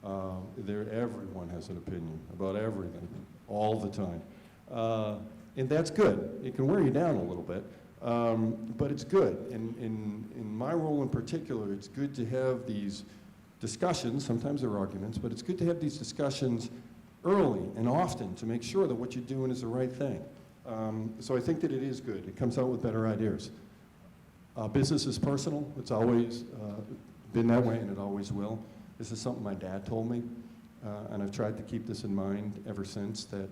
Everyone has an opinion about everything, all the time. And that's good. It can wear you down a little bit, but it's good. In my role in particular, it's good to have these discussions. Sometimes they're arguments, but it's good to have these discussions early and often to make sure that what you're doing is the right thing. So I think that it is good. It comes out with better ideas. Business is personal. It's always been that way, and it always will. This is something my dad told me, and I've tried to keep this in mind ever since, that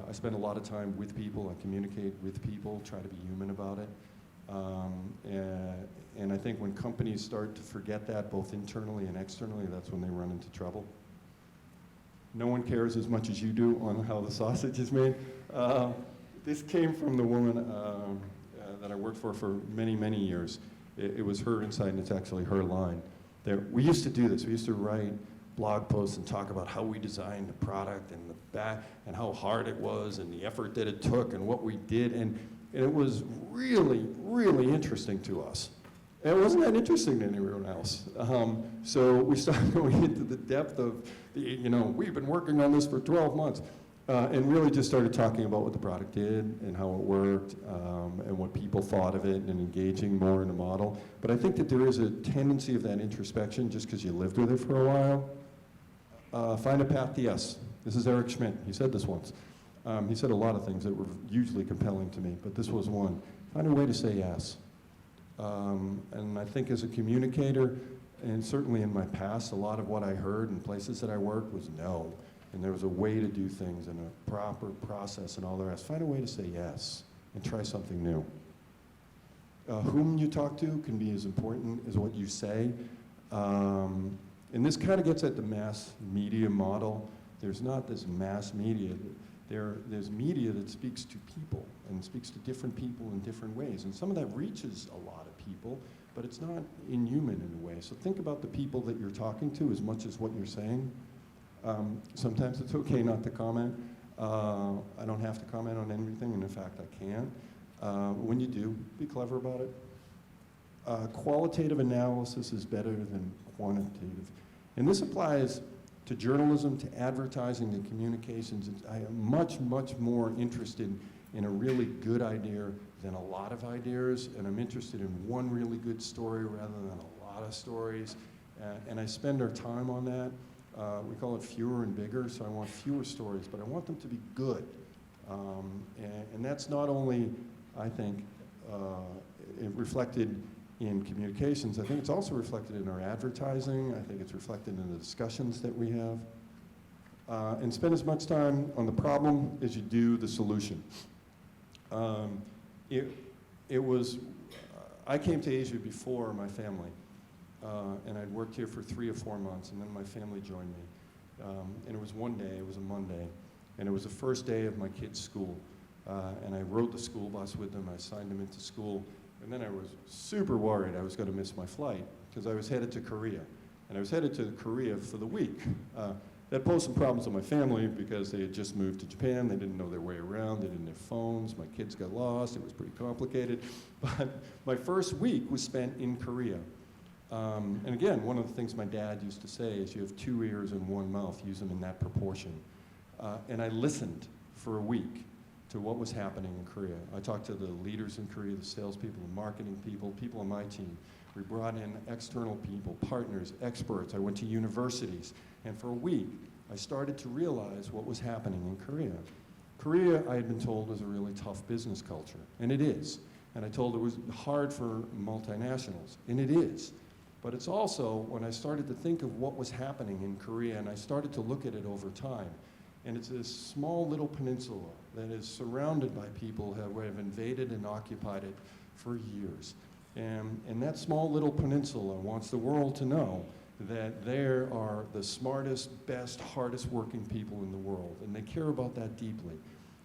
I spend a lot of time with people, I communicate with people, try to be human about it. And I think when companies start to forget that, both internally and externally, that's when they run into trouble. No one cares as much as you do on how the sausage is made. This came from the woman that I worked for many, many years. It was her insight, and it's actually her line. We used to do this. We used to write blog posts and talk about how we designed the product and the back and how hard it was and the effort that it took and what we did. And it was really, really interesting to us. And it wasn't that interesting to anyone else. So we started going into the depth of, we've been working on this for 12 months. And really just started talking about what the product did and how it worked and what people thought of it and engaging more in the model. But I think that there is a tendency of that introspection just because you lived with it for a while. Find a path to yes. This is Eric Schmidt. He said this once. He said a lot of things that were hugely compelling to me, but this was one. Find a way to say yes. And I think as a communicator, and certainly in my past, a lot of what I heard in places that I worked was no. And there was a way to do things and a proper process and all the rest. Find a way to say yes and try something new. Whom you talk to can be as important as what you say. And this kind of gets at the mass media model. There's not this mass media. There's media that speaks to people and speaks to different people in different ways. And some of that reaches a lot of people, but it's not inhuman in a way. So think about the people that you're talking to as much as what you're saying. Sometimes it's okay not to comment. I don't have to comment on everything, and in fact, I can. When you do, be clever about it. Qualitative analysis is better than quantitative. And this applies to journalism, to advertising, to communications. I am much, much more interested in a really good idea than a lot of ideas, and I'm interested in one really good story rather than a lot of stories. And I spend our time on that. We call it fewer and bigger, so I want fewer stories, but I want them to be good. And that's not only, I think, reflected in communications. I think it's also reflected in our advertising. I think it's reflected in the discussions that we have. And spend as much time on the problem as you do the solution. I came to Asia before my family. And I'd worked here for 3 or 4 months, and then my family joined me. And it was one day, it was a Monday, and it was the first day of my kids' school. And I rode the school bus with them, I signed them into school, and then I was super worried I was going to miss my flight, because I was headed to Korea. And I was headed to Korea for the week. That posed some problems with my family, because they had just moved to Japan, they didn't know their way around, they didn't have phones, my kids got lost, it was pretty complicated. But my first week was spent in Korea. And again, one of the things my dad used to say is you have 2 ears and 1 mouth, use them in that proportion. And I listened for a week to what was happening in Korea. I talked to the leaders in Korea, the salespeople, the marketing people, people on my team. We brought in external people, partners, experts. I went to universities. And for a week, I started to realize what was happening in Korea. Korea, I had been told, was a really tough business culture, and it is. And I told it was hard for multinationals, and it is. But it's also when I started to think of what was happening in Korea, and I started to look at it over time. And it's this small little peninsula that is surrounded by people who have invaded and occupied it for years. And that small little peninsula wants the world to know that they are the smartest, best, hardest working people in the world. And they care about that deeply.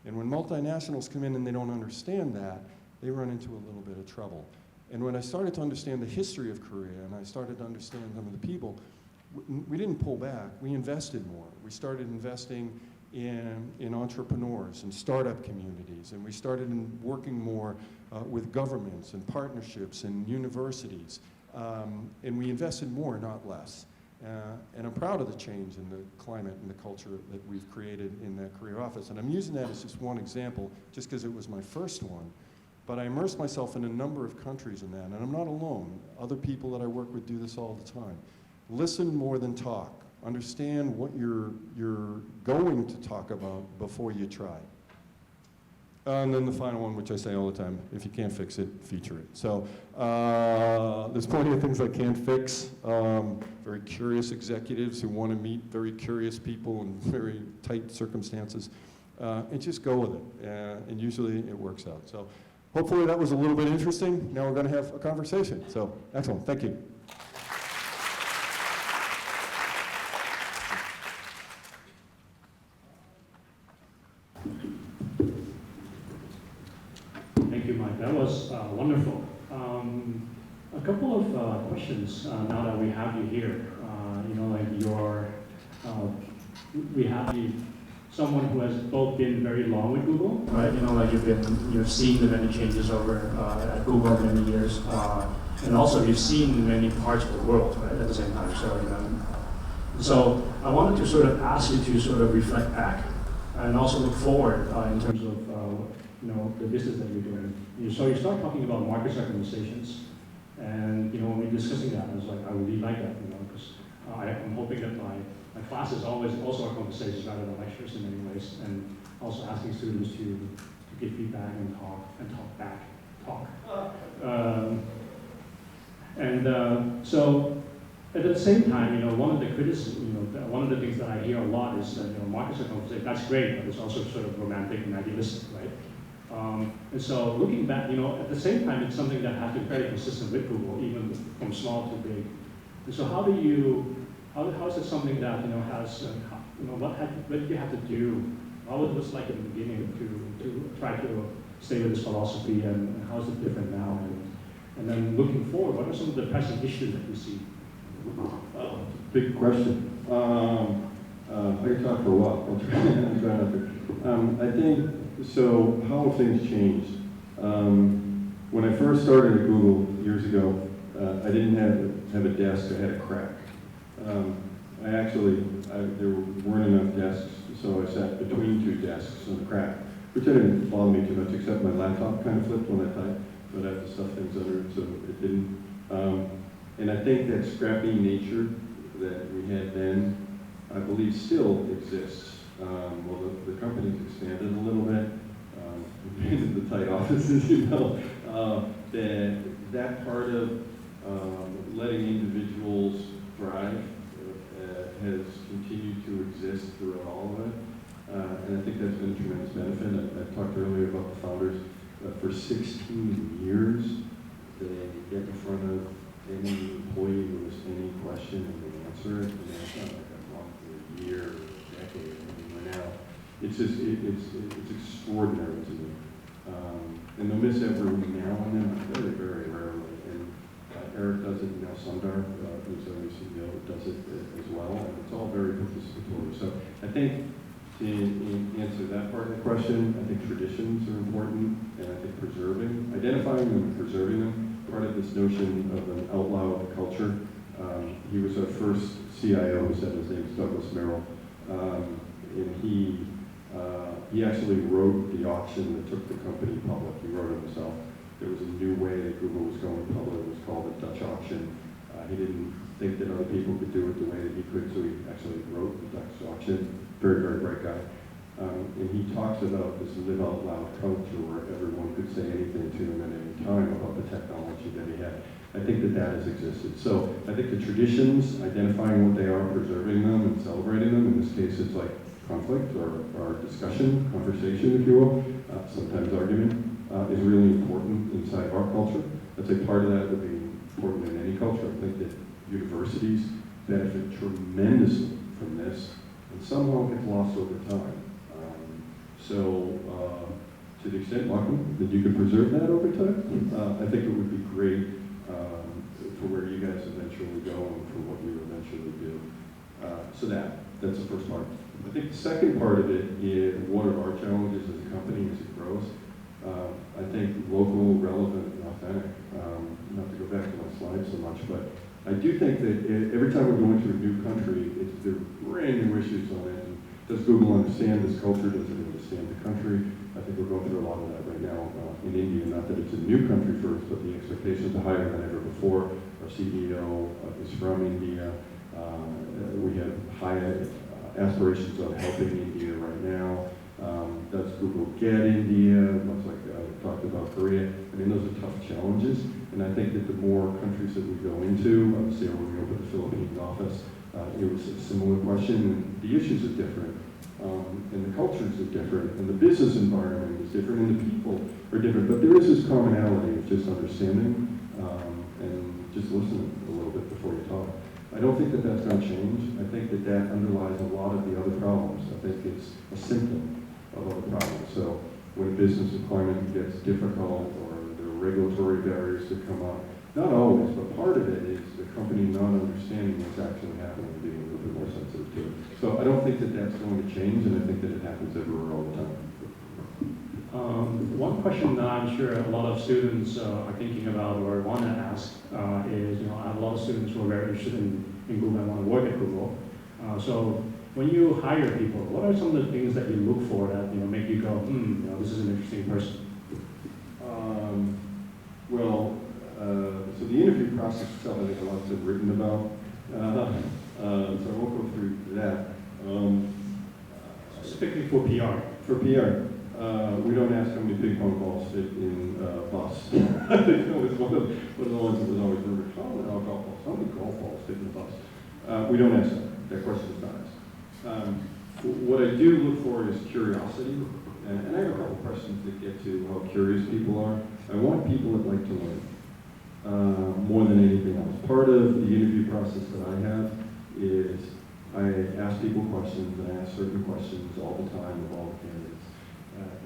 And when multinationals come in and they don't understand that, they run into a little bit of trouble. And when I started to understand the history of Korea, and I started to understand some of the people, we didn't pull back, we invested more. We started investing in entrepreneurs and startup communities, and we started working more with governments and partnerships and universities. And we invested more, not less. And I'm proud of the change in the climate and the culture that we've created in that career office. And I'm using that as just one example, just because it was my first one. But I immersed myself in a number of countries in that, and I'm not alone. Other people that I work with do this all the time. Listen more than talk. Understand what you're going to talk about before you try. And then the final one, which I say all the time, if you can't fix it, feature it. So there's plenty of things I can't fix. Very curious executives who want to meet very curious people in very tight circumstances. And just go with it. And usually it works out. So hopefully that was a little bit interesting. Now we're going to have a conversation. So excellent. Thank you. Thank you, Mike. That was wonderful. A couple of questions now that we have you here. We have someone who has both been very long with Google, right? You've seen the many changes over at Google many years, and also you've seen many parts of the world, right, at the same time. So I wanted to sort of ask you to sort of reflect back and also look forward in terms of the business that you're doing. So you start talking about market recommendations, and when we're discussing that, I was like, I really like that, because I'm hoping that my classes always also are conversations rather than lectures in many ways, and also asking students to give feedback and talk back. So at the same time, one of the criticisms, one of the things that I hear a lot is that markets are conversation. That's great, but it's also sort of romantic and idealistic, right? And so looking back, at the same time, it's something that has been very consistent with Google, even from small to big. And so how is it something that has what did you have to do? How it was like in the beginning to try to stay with this philosophy, and how is it different now? And then looking forward, what are some of the pressing issues that you see? Big question. I could talk for a while. I'll try not to. I think, so how have things changed? When I first started at Google years ago, I didn't have a desk, I had a crack. There weren't enough desks, so I sat between two desks on a crack, which didn't bother me too much, except my laptop kind of flipped when I typed, so I'd have to stuff things under it, so it didn't. And I think that scrappy nature that we had then, I believe still exists. Well, the company's expanded a little bit, into the tight offices, that part of letting individuals thrive has continued to exist throughout all of it. And I think that's been a tremendous benefit. I talked earlier about the founders. For 16 years, they get in front of any employee who has any question and they answer it. And it's not like a month or a year or a decade. Now, it's extraordinary to me. And they'll miss every now and then, very, very rarely. And Eric does it, Sundar, who's our new CEO, does it as well. And it's all very participatory. So I think to answer that part of the question, I think traditions are important, and I think identifying them and preserving them, part of this notion of an out loud culture. He was our first CIO, who said his name is Douglas Merrill. And he actually wrote the auction that took the company public. He wrote it himself. There was a new way that Google was going public. It was called the Dutch auction. He didn't think that other people could do it the way that he could, so he actually wrote the Dutch auction. Very, very bright guy. And he talks about this live out loud culture where everyone could say anything to him at any time about the technology that he had. I think that has existed. So I think the traditions, identifying what they are, preserving them and celebrating them, in this case it's like conflict or discussion, conversation, if you will, sometimes argument, is really important inside our culture. I'd say part of that would be important in any culture. I think that universities benefit tremendously from this, and somehow it gets lost over time. To the extent, Malcolm, that you could preserve that over time, I think it would be great for where you guys eventually go and for what you eventually do. So that's the first part. I think the second part of it is what are our challenges as a company as it grows. I think local, relevant, and authentic. Not to go back to my slides so much, but I do think that every time we go into a new country, there are brand new issues on it. And does Google understand this culture? Does it understand the country? I think we're going through a lot of that right now in India. Not that it's a new country first, but the expectations are higher than ever before. Our CEO is from India. We have high aspirations of helping India right now. Does Google get India? Much like I talked about Korea. I mean, those are tough challenges. And I think that the more countries that we go into, obviously when we opened the Philippines office, it was a similar question. And the issues are different. And the cultures are different. And the business environment is different. And the people are different. But there is this commonality of just understanding and just listening a little bit before you talk. I don't think that that's going to change. I think that underlies a lot of the other problems. I think it's a symptom of other problems. So when business climate gets difficult or there are regulatory barriers that come up, Not always, but part of it is the company not understanding what's actually happening and being a little bit more sensitive to it. So I don't think that that's going to change, and I think that it happens everywhere all the time. One question that I'm sure a lot of students are thinking about or want to ask is, I have a lot of students who are very interested in Google and want to work at Google. So when you hire people, what are some of the things that you look for that make you go, this is an interesting person? So the interview process itself, I think a lot's been written about. So I won't go through that. Specifically for PR. For PR. We don't ask how many ping pong balls fit in a bus. I think that was one of the ones that was always rumored. How many golf balls fit in a bus? We don't ask that. That question is not asked. What I do look for is curiosity. And I have a couple questions that get to how curious people are. I want people that like to learn more than anything else. Part of the interview process that I have is I ask people questions, and I ask certain questions all the time of all the candidates.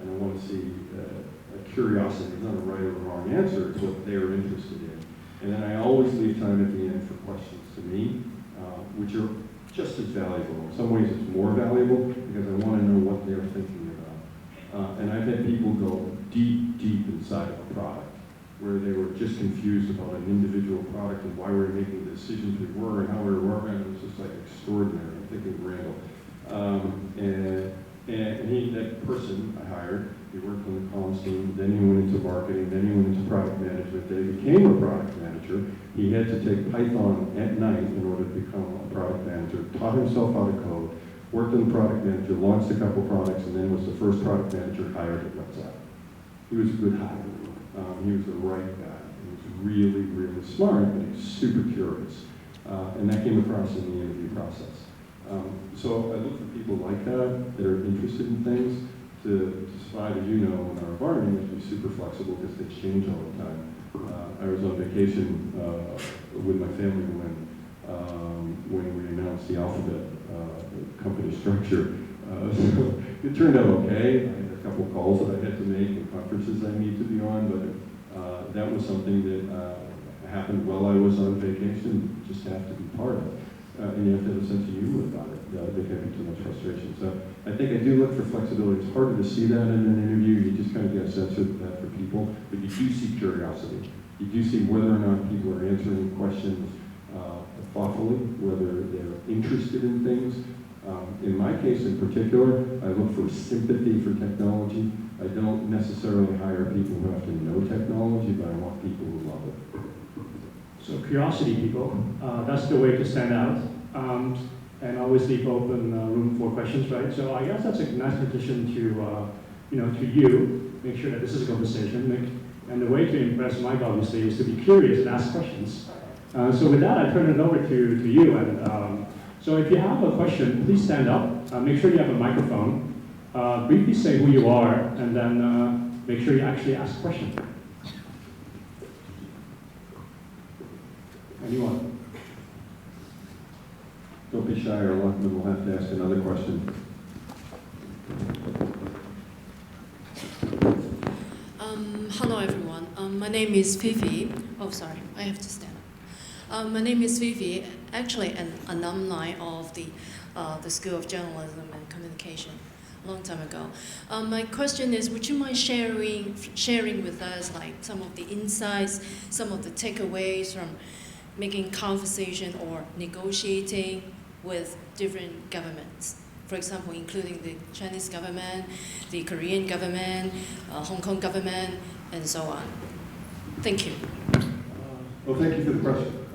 And I want to see a curiosity, not a right or a wrong answer, it's what they're interested in. And then I always leave time at the end for questions to me, which are just as valuable. In some ways it's more valuable because I want to know what they're thinking about. And I've had people go deep, deep inside of a product where they were just confused about an individual product and why we were making the decisions we were and how we were working. It was just like extraordinary. I'm thinking Randall. That person I hired, he worked on the comms team, then he went into marketing, then he went into product management, then he became a product manager. He had to take Python at night in order to become a product manager, taught himself how to code, worked on the product manager, launched a couple products, and then was the first product manager hired at WhatsApp. He was a good hire. He was the right guy. He was really, really smart, but he was super curious. And that came across in the interview process. So I look for people like that are interested in things to survive. As you know, in our environment, we have to be super flexible because things change all the time. I was on vacation with my family when we announced the Alphabet company structure. So it turned out okay. I had a couple of calls that I had to make and conferences I need to be on, but that was something that happened while I was on vacation. You just have to be part of it. And you have to have a sense of humor about it. There can't be too much frustration. So I think I do look for flexibility. It's harder to see that in an interview. You just kind of get a sense of that for people. But you do see curiosity. You do see whether or not people are answering questions thoughtfully, whether they're interested in things. In my case in particular, I look for sympathy for technology. I don't necessarily hire people who have to know technology, but I want people who love it. So curiosity people, that's the way to stand out, and always leave open room for questions, right? So I guess that's a nice addition to you. Make sure that this is a conversation. And the way to impress Mike, obviously, is to be curious and ask questions. So with that, I turn it over to you. And so if you have a question, please stand up. Make sure you have a microphone. Briefly say who you are, and then make sure you actually ask a question. Anyone? Don't be shy, or a lot of them will have to ask another question. Hello, everyone. My name is Fifi. Oh, sorry, I have to stand up. My name is Fifi, actually an alumni of the School of Journalism and Communication a long time ago. My question is, would you mind sharing with us like some of the insights, some of the takeaways from making conversation or negotiating with different governments? For example, including the Chinese government, the Korean government, Hong Kong government, and so on. Thank you. Well, thank you for the question.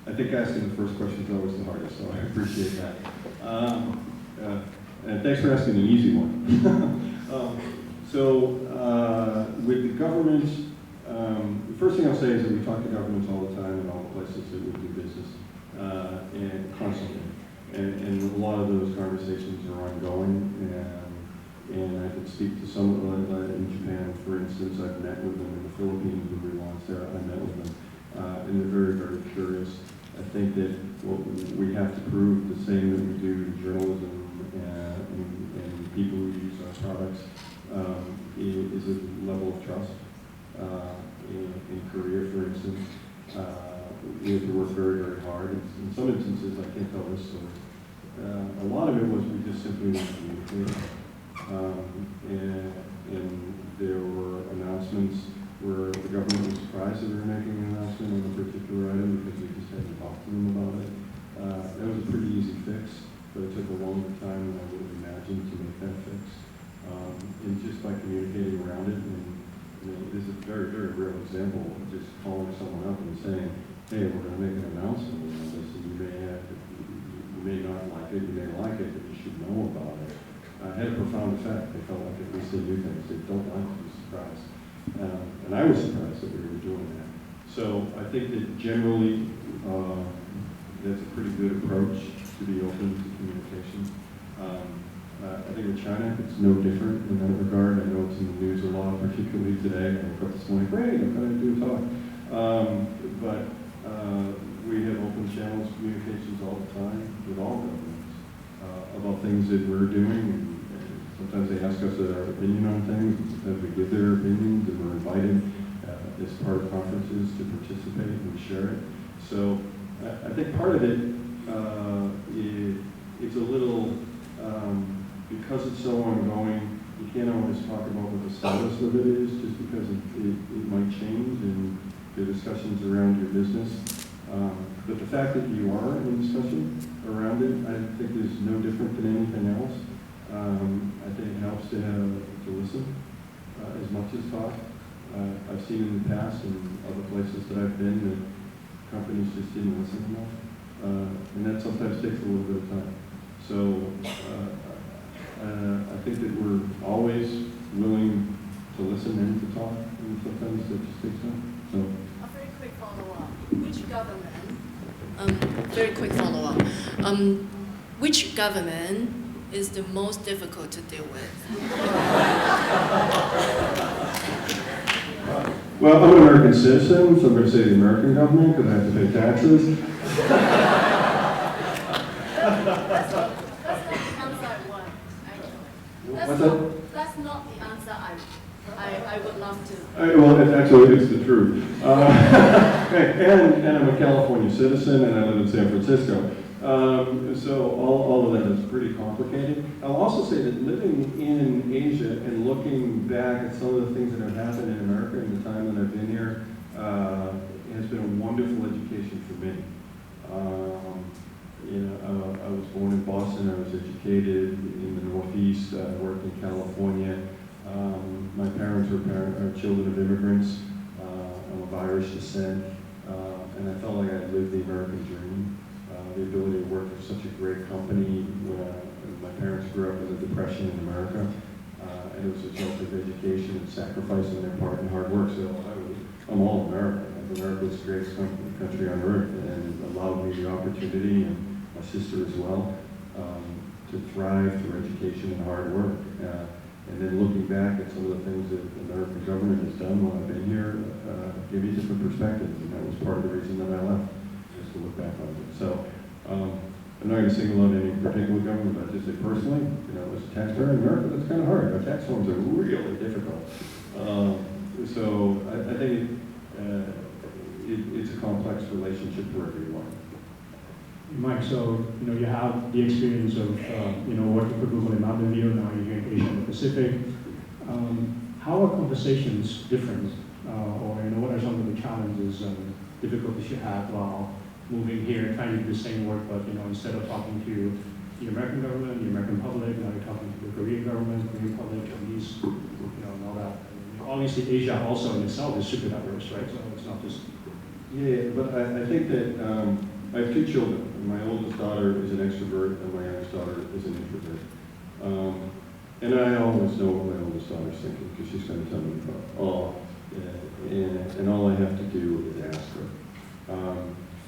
I think asking the first question is always the hardest, so I appreciate that. And thanks for asking an easy one. With the government, the first thing I'll say is that we talk to governments all the time in all the places that we do business, and constantly. And a lot of those conversations are ongoing, and I can speak to some of them in Japan, for instance. I've met with them in the Philippines when we launched there. I met with them, and they're very, very curious. I think that what we have to prove the same that we do in journalism and people who use our products is a level of trust. in Korea, for instance, we had to work very, very hard. In some instances, I can't tell this story. A lot of it was we just simply didn't communicate. And there were announcements where the government was surprised that we were making an announcement on a particular item because we just hadn't talked to them about it. That was a pretty easy fix, but it took a longer time than I would have imagined to make that fix. And just by communicating around it, and this is a very, very real example of just calling someone up and saying, hey, we're going to make an announcement around this, and you may not like it, you may like it, but you should know about it. Had a profound effect. They felt like at least they knew things. They don't like to be surprised. And I was surprised that we were doing that. So I think that generally that's a pretty good approach to be open to communication. I think with China, it's no different in that regard. I know it's in the news a lot, particularly today. I woke up this morning, great, I'm going to do a talk. But we have open channels of communications all the time with all governments about things that we're doing. Sometimes they ask us our opinion on things, sometimes we give their opinions, and we're invited as part of conferences to participate and share it. So I think part of it, it's a little, because it's so ongoing, you can't always talk about what the status of it is, just because it might change in the discussions around your business. But the fact that you are in discussion around it, I think is no different than anything else. I think it helps to listen as much as talk. I've seen in the past in other places that I've been that companies just didn't listen enough, and that sometimes takes a little bit of time. So I think that we're always willing to listen and to talk, and sometimes that just takes time. So. A very quick follow-up. Which government? Very quick follow-up. Which government is the most difficult to deal with? Well, I'm an American citizen, so I'm going to say the American government because I have to pay taxes. That's not the answer I want, actually. What's that? That's not the answer I would love to. Well, it's the truth. And I'm a California citizen, and I live in San Francisco. So all of that is pretty complicated. I'll also say that living in Asia and looking back at some of the things that have happened in America in the time that I've been here has been a wonderful education for me. I was born in Boston. I was educated in the Northeast. I worked in California. My parents are children of immigrants. I'm of Irish descent, and I felt like I lived the American dream. The ability to work for such a great company. My parents grew up in the Depression in America, and it was a result of education and sacrifice on their part and hard work. So I'm all American. America's the greatest country on earth, and it allowed me the opportunity, and my sister as well, to thrive through education and hard work. And then looking back at some of the things that the American government has done while I've been here, gave me different perspectives, and that was part of the reason that I left, is to look back on it. So I'm not going to single out any particular government, but just say personally, as a taxpayer in America, that's kind of hard. Our tax forms are really difficult. So I think it's a complex relationship for everyone. Mike, so you have the experience of working for Google in Mountain View, now you're here in Asia and the Pacific. How are conversations different, or what are some of the challenges and difficulties you have while moving here, trying to do the same work, but instead of talking to the American government, the American public, now you're talking to the Korean government, Korean public, Chinese, and all that. Obviously, Asia also in itself is super diverse, right? So it's not just. Yeah, but I think that I have two children. My oldest daughter is an extrovert, and my youngest daughter is an introvert. And I always know what my oldest daughter's thinking because she's going to tell me about and all I have to do is ask her.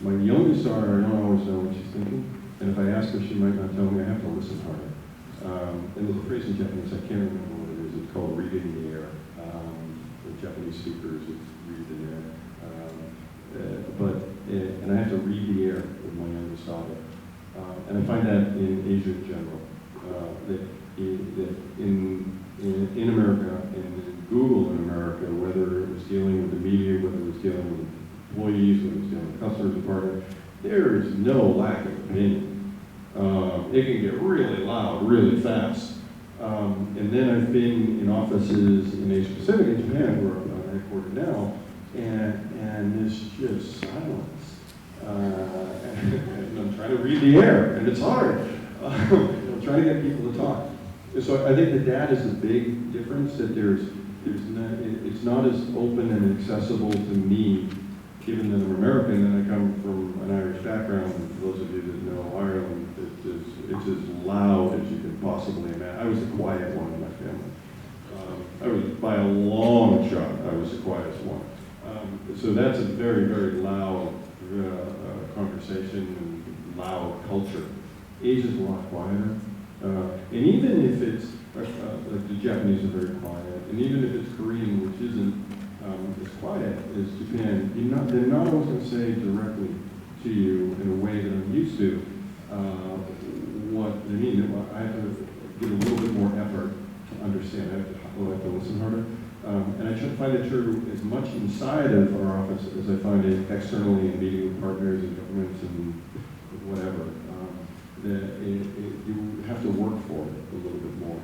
My youngest daughter, I don't always know what she's thinking, and if I ask her, she might not tell me. I have to listen harder. And there's a phrase in Japanese, I can't remember what it is. It's called "read in the air." The Japanese speakers read in the air. And I have to read the air with my youngest daughter. And I find that in Asia in general, that in America and in Google in America, whether it was dealing with the media, whether it was dealing with employees, whether it was dealing with customers and partners, there is no lack of opinion. It can get really loud, really fast. And then I've been in offices in Asia Pacific and Japan, where I'm headquartered now, and there's just silence. And I'm trying to read the air, and it's hard. I'm trying to get people to talk. So I think that is a big difference, that it's not as open and accessible to me, given that I'm American and I come from an Irish background. And for those of you that know Ireland, it's as loud as you can possibly imagine. I was the quiet one in my family. I was, by a long shot, I was the quietest one. So that's a very, very loud conversation and loud culture. Asia's a lot quieter. And even if it's, like the Japanese are very quiet, and even if it's Korean, which isn't as quiet as Japan, they're not always going to say directly to you in a way that I'm used to what they mean. I have to give a little bit more effort to understand. I have to listen harder. And I try to find it true as much inside of our office as I find it externally in meeting with partners and governments and whatever. That you have to work for it a little bit more.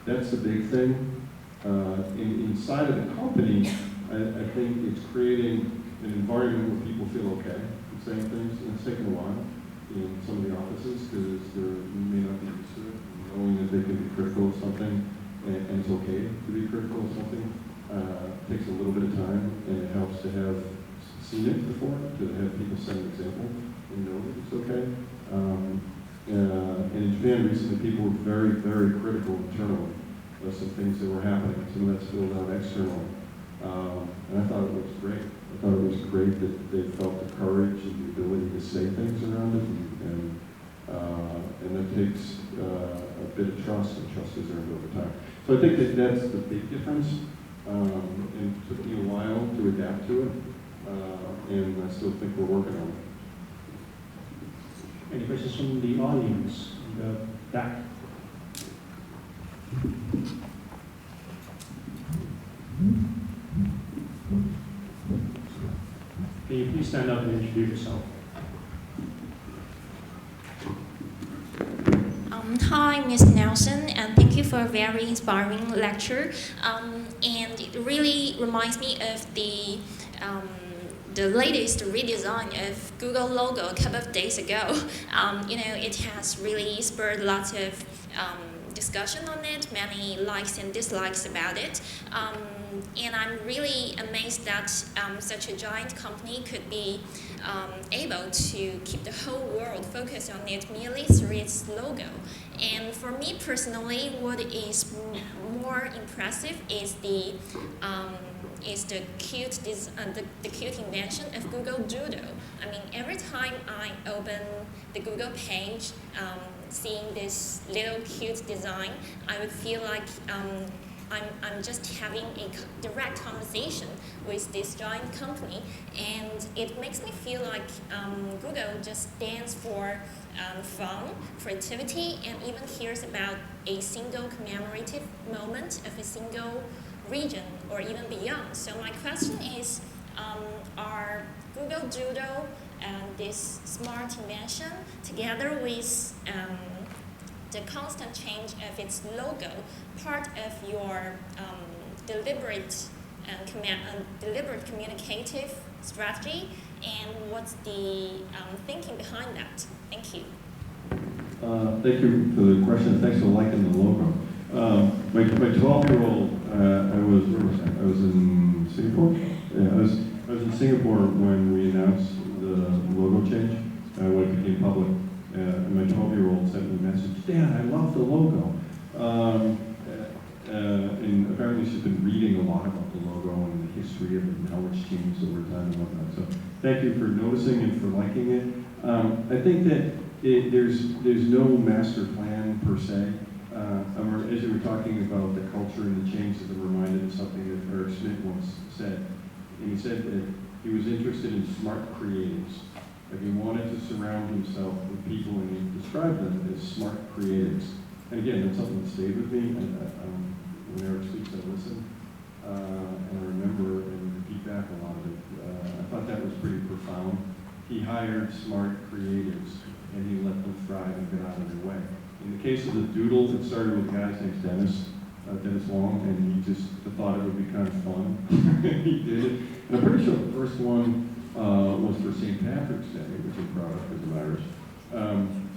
That's the big thing. Inside of the company, I think it's creating an environment where people feel okay in saying things. And it's taken a while in some of the offices because they may not be used to it, knowing that they can be critical of something, and it's okay to be critical of something. Takes a little bit of time, and it helps to have seen it before, to have people set an example and know that it's okay. And in Japan recently, people were very, very critical internally of some things that were happening. Some of that spilled out externally. And I thought it was great. I thought it was great that they felt the courage and the ability to say things around it. And that takes a bit of trust, and trust is earned over time. So I think that that's the big difference. And it took me a while to adapt to it. And I still think we're working on it. Any questions from the audience in the back? Can you please stand up and introduce yourself? Hi, Ms. Nelson, and thank you for a very inspiring lecture. And it really reminds me of the latest redesign of Google logo a couple of days ago. It has really spurred lots of discussion on it, many likes and dislikes about it. And I'm really amazed that such a giant company could be able to keep the whole world focused on it merely through its logo. And for me personally, what is more impressive is the cute invention of Google Doodle. I mean, every time I open the Google page, seeing this little cute design, I would feel like I'm just having a direct conversation with this giant company, and it makes me feel like Google just stands for fun, creativity, and even cares about a single commemorative moment of a single region or even beyond. So my question is, are Google Doodle and this smart invention, together with the constant change of its logo, part of your deliberate communicative strategy, and what's the thinking behind that? Thank you. Thank you for the question. Thanks for liking the logo. My 12-year-old, I was in Singapore. Yeah, I was in Singapore when we announced the logo change, when it became public. And my 12-year-old sent me a message, Dad, I love the logo. And apparently she's been reading a lot about the logo and the history of it and how it's changed over time and whatnot. So thank you for noticing and for liking it. I think that there's no master plan per se. As you were talking about the culture and the changes, I'm reminded of something that Schmidt once said. And he said that he was interested in smart creatives. Like he wanted to surround himself with people, and he described them as smart creatives. And again, that's something that stayed with me. when Eric speaks, I listen, and I remember and repeat back a lot of it. I thought that was pretty profound. He hired smart creatives, and he let them thrive and get out of their way. In the case of the doodle, it started with a guy named Dennis Long, and he just thought it would be kind of fun. He did it. And I'm pretty sure the first one was for St. Patrick's Day, which I'm proud of because I'm Irish.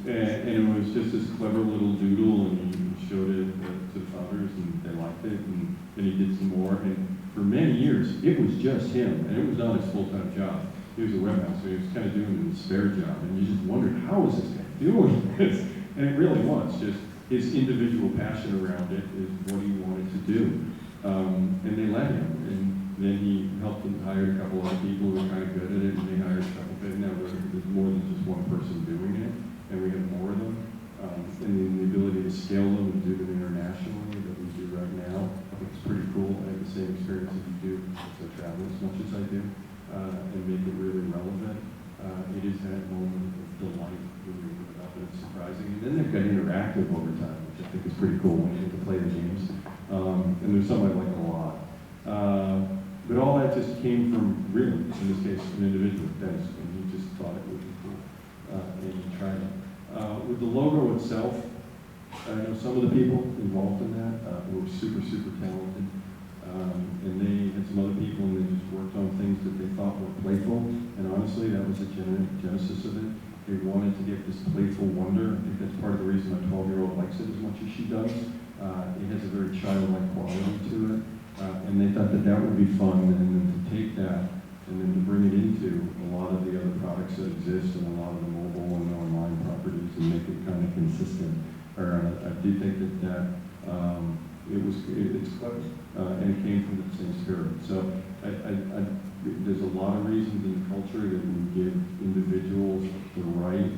And it was just this clever little doodle, and he showed it to the founders, and they liked it, and then he did some more. And for many years, it was just him, and it was not his full-time job. He was a webmaster, so he was kind of doing his spare job, and you just wondered, how is this guy doing this? And it really was just his individual passion around it is what he wanted to do. And they let him, and then he helped them hire a couple other people who were kind of good at it, and they hired a couple, but now there's more than just one person doing it, and we have more of them. And the ability to scale them and do them internationally that we do right now, I think it's pretty cool. I have the same experience that you do, because I travel as much as I do, and make it really relevant. It is that moment of delight when you look it up, and it's surprising. And then they've got interactive over time, which I think is pretty cool when you get to play the games. And there's some I like a lot. But all that just came from, really, in this case, an individual, Dennis, and he just thought it would be cool. And he tried it. With the logo itself, I know some of the people involved in that were super, super talented. And they had some other people, and they just worked on things that they thought were playful. And honestly, that was the genesis of it. They wanted to get this playful wonder. I think that's part of the reason my 12-year-old likes it as much as she does. It has a very childlike quality to it. And they thought that that would be fun, and then to take that and then to bring it into a lot of the other products that exist and a lot of the mobile and online properties and make it kind of consistent. I do think that it's clever, and it came from the same spirit. So there's a lot of reasons in the culture that we give individuals the right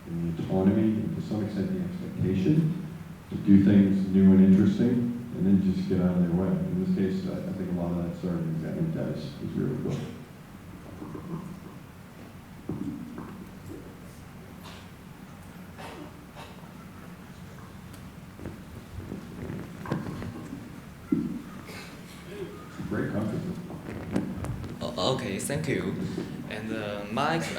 and the autonomy and to some extent the expectation to do things new and interesting, and then just get out of their way. In this case, I think a lot of that started exactly with Dennis. It was really cool. Great conference. Okay, thank you. And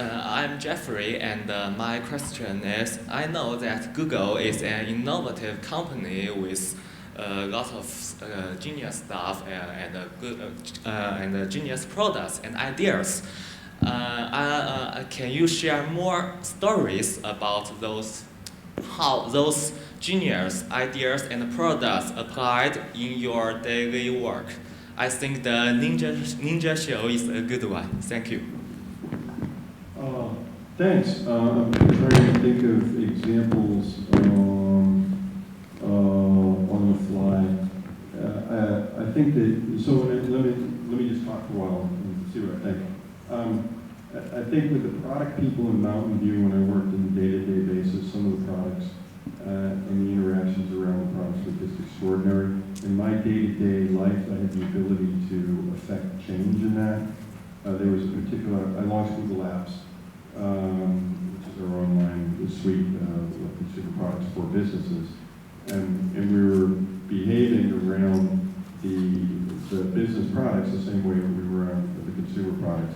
I'm Jeffrey, and my question is, I know that Google is an innovative company with a lot of genius stuff and genius products and ideas. Can you share more stories about how those genius ideas and products applied in your daily work? I think the Ninja Show is a good one. Thank you. Thanks. I'm trying to think of examples on the fly. I think that, so let me just talk for a while and see what I think. I think with the product people in Mountain View, when I worked on a day-to-day basis, some of the products and the interactions around the products were just extraordinary. In my day-to-day life, I had the ability to affect change in that. There was a particular, I launched Google Apps, which is our online suite of consumer products for businesses. And we were behaving around the business products the same way that we were around the consumer products.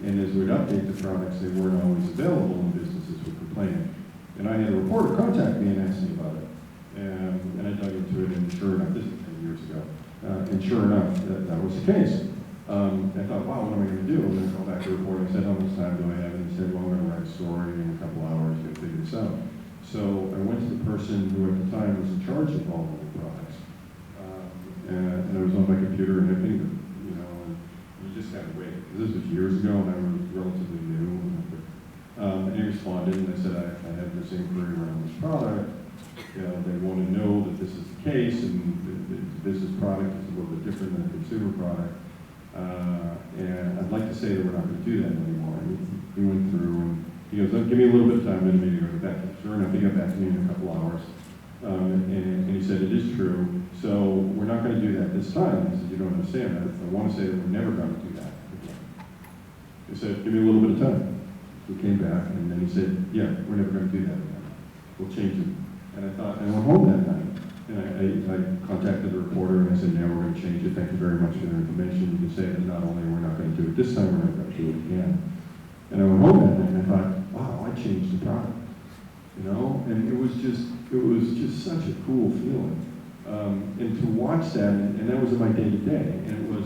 And as we'd update the products, they weren't always available and businesses were complaining. And I had a reporter contact me and ask me about it. And I dug into it, and sure enough, this was 10 years ago, and sure enough, that was the case. I thought, wow, what am I going to do? And then I called back to the reporter and said, how much time do I have? And he said, well, I'm going to write a story in a couple hours, you'll figure this out. So I went to the person who at the time was in charge of all of the products. And I was on my computer and I pinged him, and you just had to wait. This was years ago and I was relatively new. And he responded and I said, I have this inquiry around this product. They want to know that this is the case, and the business product is a little bit different than a consumer product. And I'd like to say that we're not going to do that anymore. And he went through and he goes, give me a little bit of time, and maybe I'll get back. Sure enough, he got back to me in a couple hours. And he said, it is true, so we're not going to do that this time. He said, you don't understand. I want to say that we're never going to do that again. He said, give me a little bit of time. We came back, and then he said, yeah, we're never going to do that again. We'll change it. And I thought, and I went home that night, And I contacted the reporter and I said, "Now we're going to change it. Thank you very much for the information. You can say that not only we're not going to do it this time, we're not going to do it again." And I went home that night and I thought, wow, I changed the product. You know, and it was just such a cool feeling. And to watch that, and that was in my day to day, and it was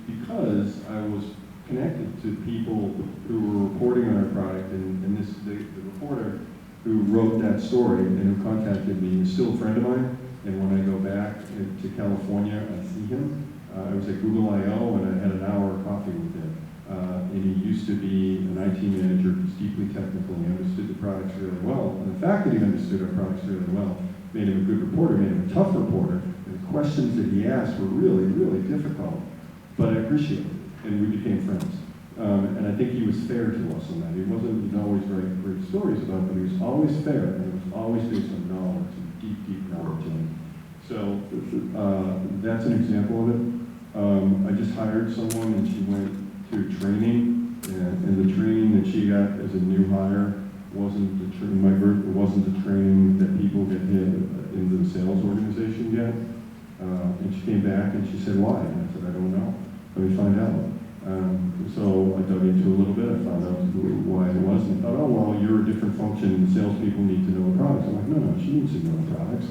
because I was connected to people who were reporting on our product, and the reporter who wrote that story and who contacted me is still a friend of mine. And when I go back to California, I see him. I was at Google I/O and I had an hour of coffee with him. And he used to be an IT manager who's deeply technical. He understood the products really well. And the fact that he understood our products really well made him a good reporter, made him a tough reporter. And the questions that he asked were really, really difficult. But I appreciated it, and we became friends. And I think he was fair to us on that. He wasn't always writing great stories about it, but he was always fair, and it was always based on knowledge, and deep, deep knowledge. So that's an example of it. I just hired someone, and she went to training, and the training that she got as a new hire wasn't the training that people get into the sales organization get. And she came back and she said, "Why?" And I said, "I don't know. Let me find out." So I dug into it a little bit. I found out why it was, and I thought, "Oh, well, you're a different function, and salespeople need to know the products." I'm like, "No, she needs to know the products."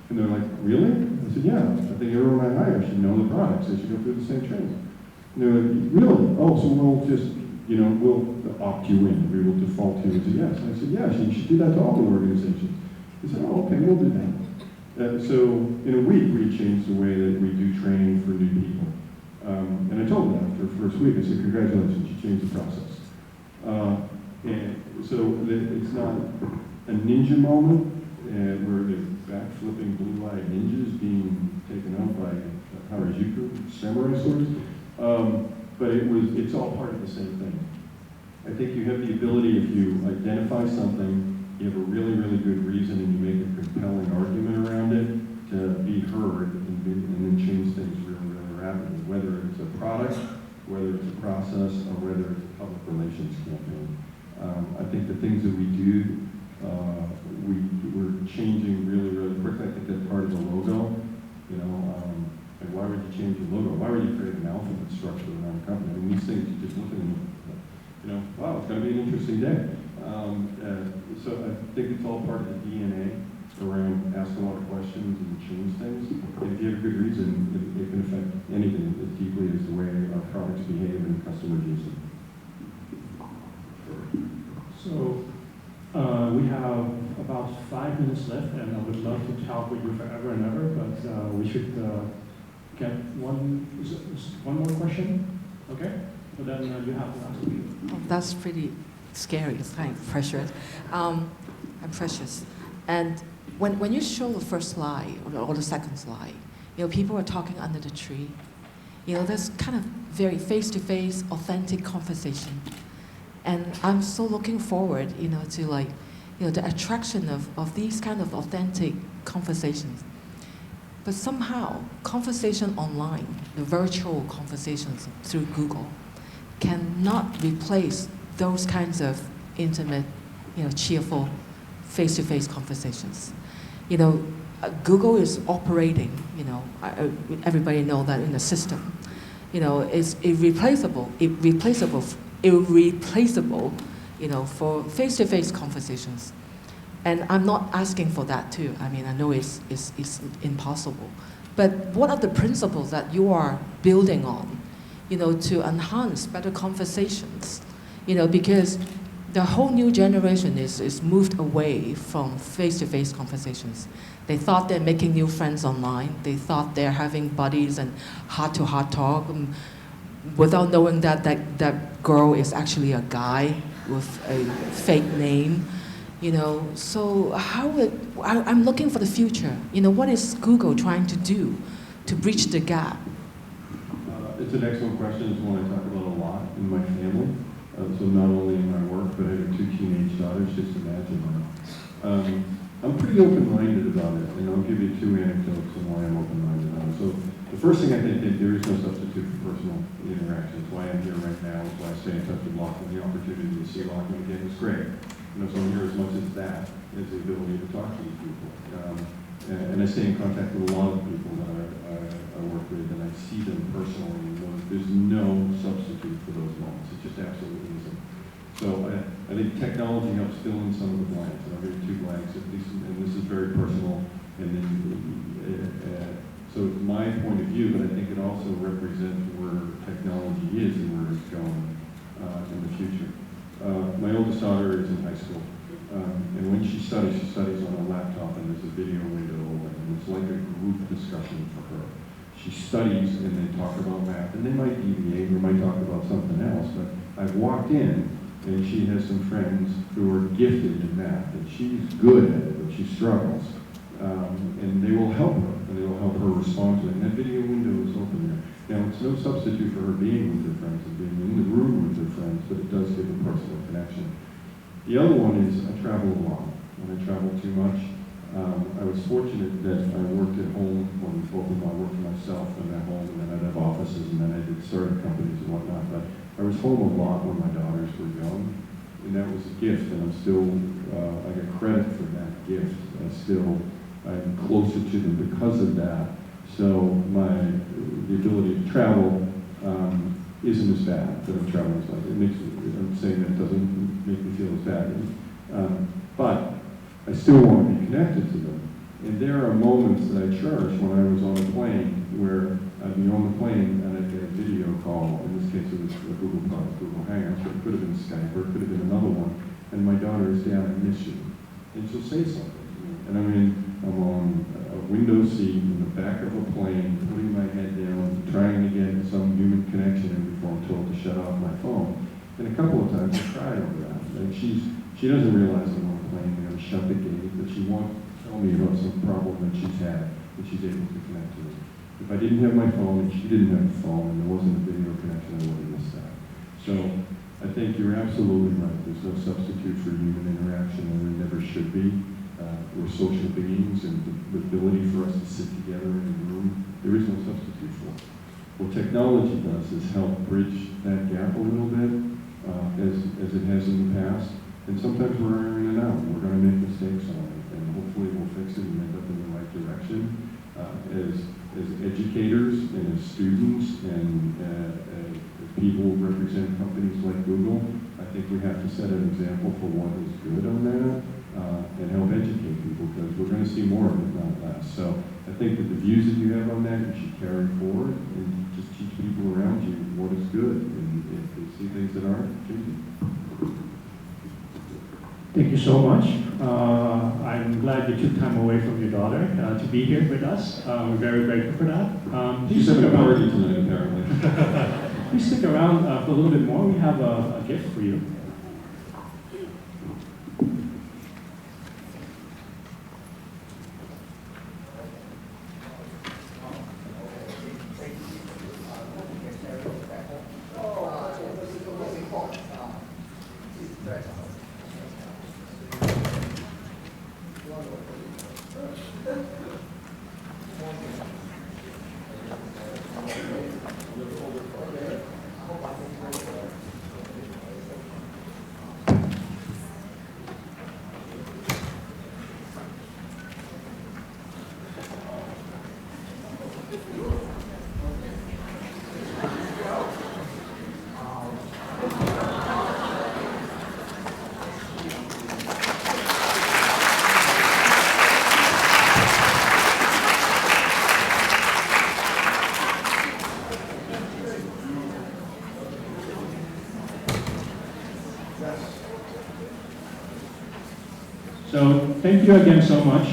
And they're like, "Really?" I said, "Yeah, I think everyone I hire should know the products. They should go through the same training." And they're like, "Really? Oh, so we'll just, we'll opt you in. We will default you as a yes." And I said, "Yeah, you should do that to all the organizations." They said, "Oh, okay, we'll do that." So in a week, we changed the way that we do training for new people. And I told them after the first week, I said, "Congratulations, you changed the process." And so it's not a ninja moment where the back-flipping blue-eyed ninjas being taken out by Harajuku samurai swords. But it's all part of the same thing. I think you have the ability, if you identify something, you have a really, really good reason, and you make a compelling argument around it to be heard and then change things really, really rapidly, whether it's a product, whether it's a process, or whether it's a public relations campaign. I think the things that we do, we're changing really, really quickly. I think that's part of the logo. And why would you change your logo? Why would you create an alphabet structure around a company? I mean, these things, you just look at them, wow, it's going to be an interesting day. So I think it's all part of the DNA around ask a lot of questions and change things. And if you have a good reason, it can affect anything as deeply as the way our products behave and customers use them. So we have about 5 minutes left, and I would love to talk with you forever and ever, but we should get one more question, okay? So then you have to ask me. Oh, that's pretty scary. It's kind of precious. I'm precious. And when you show the first slide or the second slide, people are talking under the tree. There's kind of very face-to-face, authentic conversation. And I'm so looking forward, to the attraction of these kind of authentic conversations. But somehow, conversation online, the virtual conversations through Google, cannot replace those kinds of intimate, cheerful, face-to-face conversations. Google is operating, everybody know that in the system, is irreplaceable, for face-to-face conversations. And I'm not asking for that too. I mean, I know it's impossible. But what are the principles that you are building on, to enhance better conversations? Because the whole new generation is moved away from face-to-face conversations. They thought they're making new friends online. They thought they're having buddies and heart-to-heart talk, without knowing that girl is actually a guy with a fake name. So I'm looking for the future. What is Google trying to do to bridge the gap? It's an excellent question. It's one I talk about a lot in my family. So not only in my work, but I have 2 teenage daughters, just imagine that. I'm pretty open-minded about it, and I'll give you 2 anecdotes on why I'm open-minded about it. So the first thing I think is there is no substitute for personal interaction. It's why I'm here right now. It's why I stay in touch with Lachlan. The opportunity to see Lachlan again was great. So I'm here as much as that, as the ability to talk to these people. And I stay in contact with a lot of people that I work with, and I see them personally, and there's no substitute for those moments. It just absolutely isn't. So I think technology helps fill in some of the blanks, and I'll give you 2 blanks, at least, and this is very personal, and then, so it's my point of view, but I think it also represents where technology is and where it's going in the future. My oldest daughter is in high school, and when she studies on a laptop, and there's a video window, and it's like a group discussion for her. She studies, and they talk about math, and they might deviate or might talk about something else, but I've walked in, and she has some friends who are gifted in math, and she's good at it, but she struggles. And they will help her, and they will help her respond to it. And that video window is open there. Now, it's no substitute for her being with her friends and being in the room with her friends, but it does give a personal connection. The other one is I travel a lot, and I travel too much. I was fortunate that I worked at home, when both of them, I worked for myself and at home, and then I'd have offices, and then I did startup companies and whatnot. But I was home a lot when my daughters were young, and that was a gift, and I'm still, I get credit for that gift. I'm closer to them because of that. So the ability to travel isn't as bad that I'm traveling as much. I'm saying that doesn't make me feel as bad. But I still want to be connected to them. And there are moments that I cherish when I was on a plane where I'd be on the plane and I'd get a video call. In this case, it was a Google Hangouts, but it could have been Skype, or it could have been another one. And my daughter is down, I miss you. And she'll say something. And I'm on a window seat in the back of a plane, putting my head down, trying to get some human connection in before I'm told to shut off my phone. And a couple of times I cried over that. And she doesn't realize I'm on a plane, they're going to shut the gate, but she wants to tell me about some problem that she's had, that she's able to connect to. If I didn't have my phone and she didn't have the phone and there wasn't a video connection, I would have missed that. So I think you're absolutely right. There's no substitute for human interaction, and there never should be. We're social beings, and the ability for us to sit together in a room, there is no substitute for. What technology does is help bridge that gap a little bit, as it has in the past. And sometimes we're ironing it out. We're going to make mistakes on it, and hopefully we'll fix it and end up in the right direction. As educators and as students and as people who represent companies like Google, I think we have to set an example for what is good on that. And help educate people, because we're going to see more of it, not less. So I think that the views that you have on that, you should carry forward and just teach people around you what is good, and if they see things that aren't, change it. Thank you so much. I'm glad you took time away from your daughter to be here with us. We're very grateful for that. She's having a party tonight, apparently. Please stick around for a little bit more. We have a gift for you. So thank you again so much.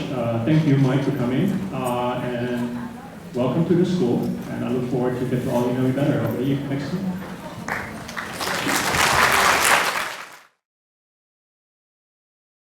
Thank you, Mike, for coming. And welcome to the school. And I look forward to get to all you know better over the next week.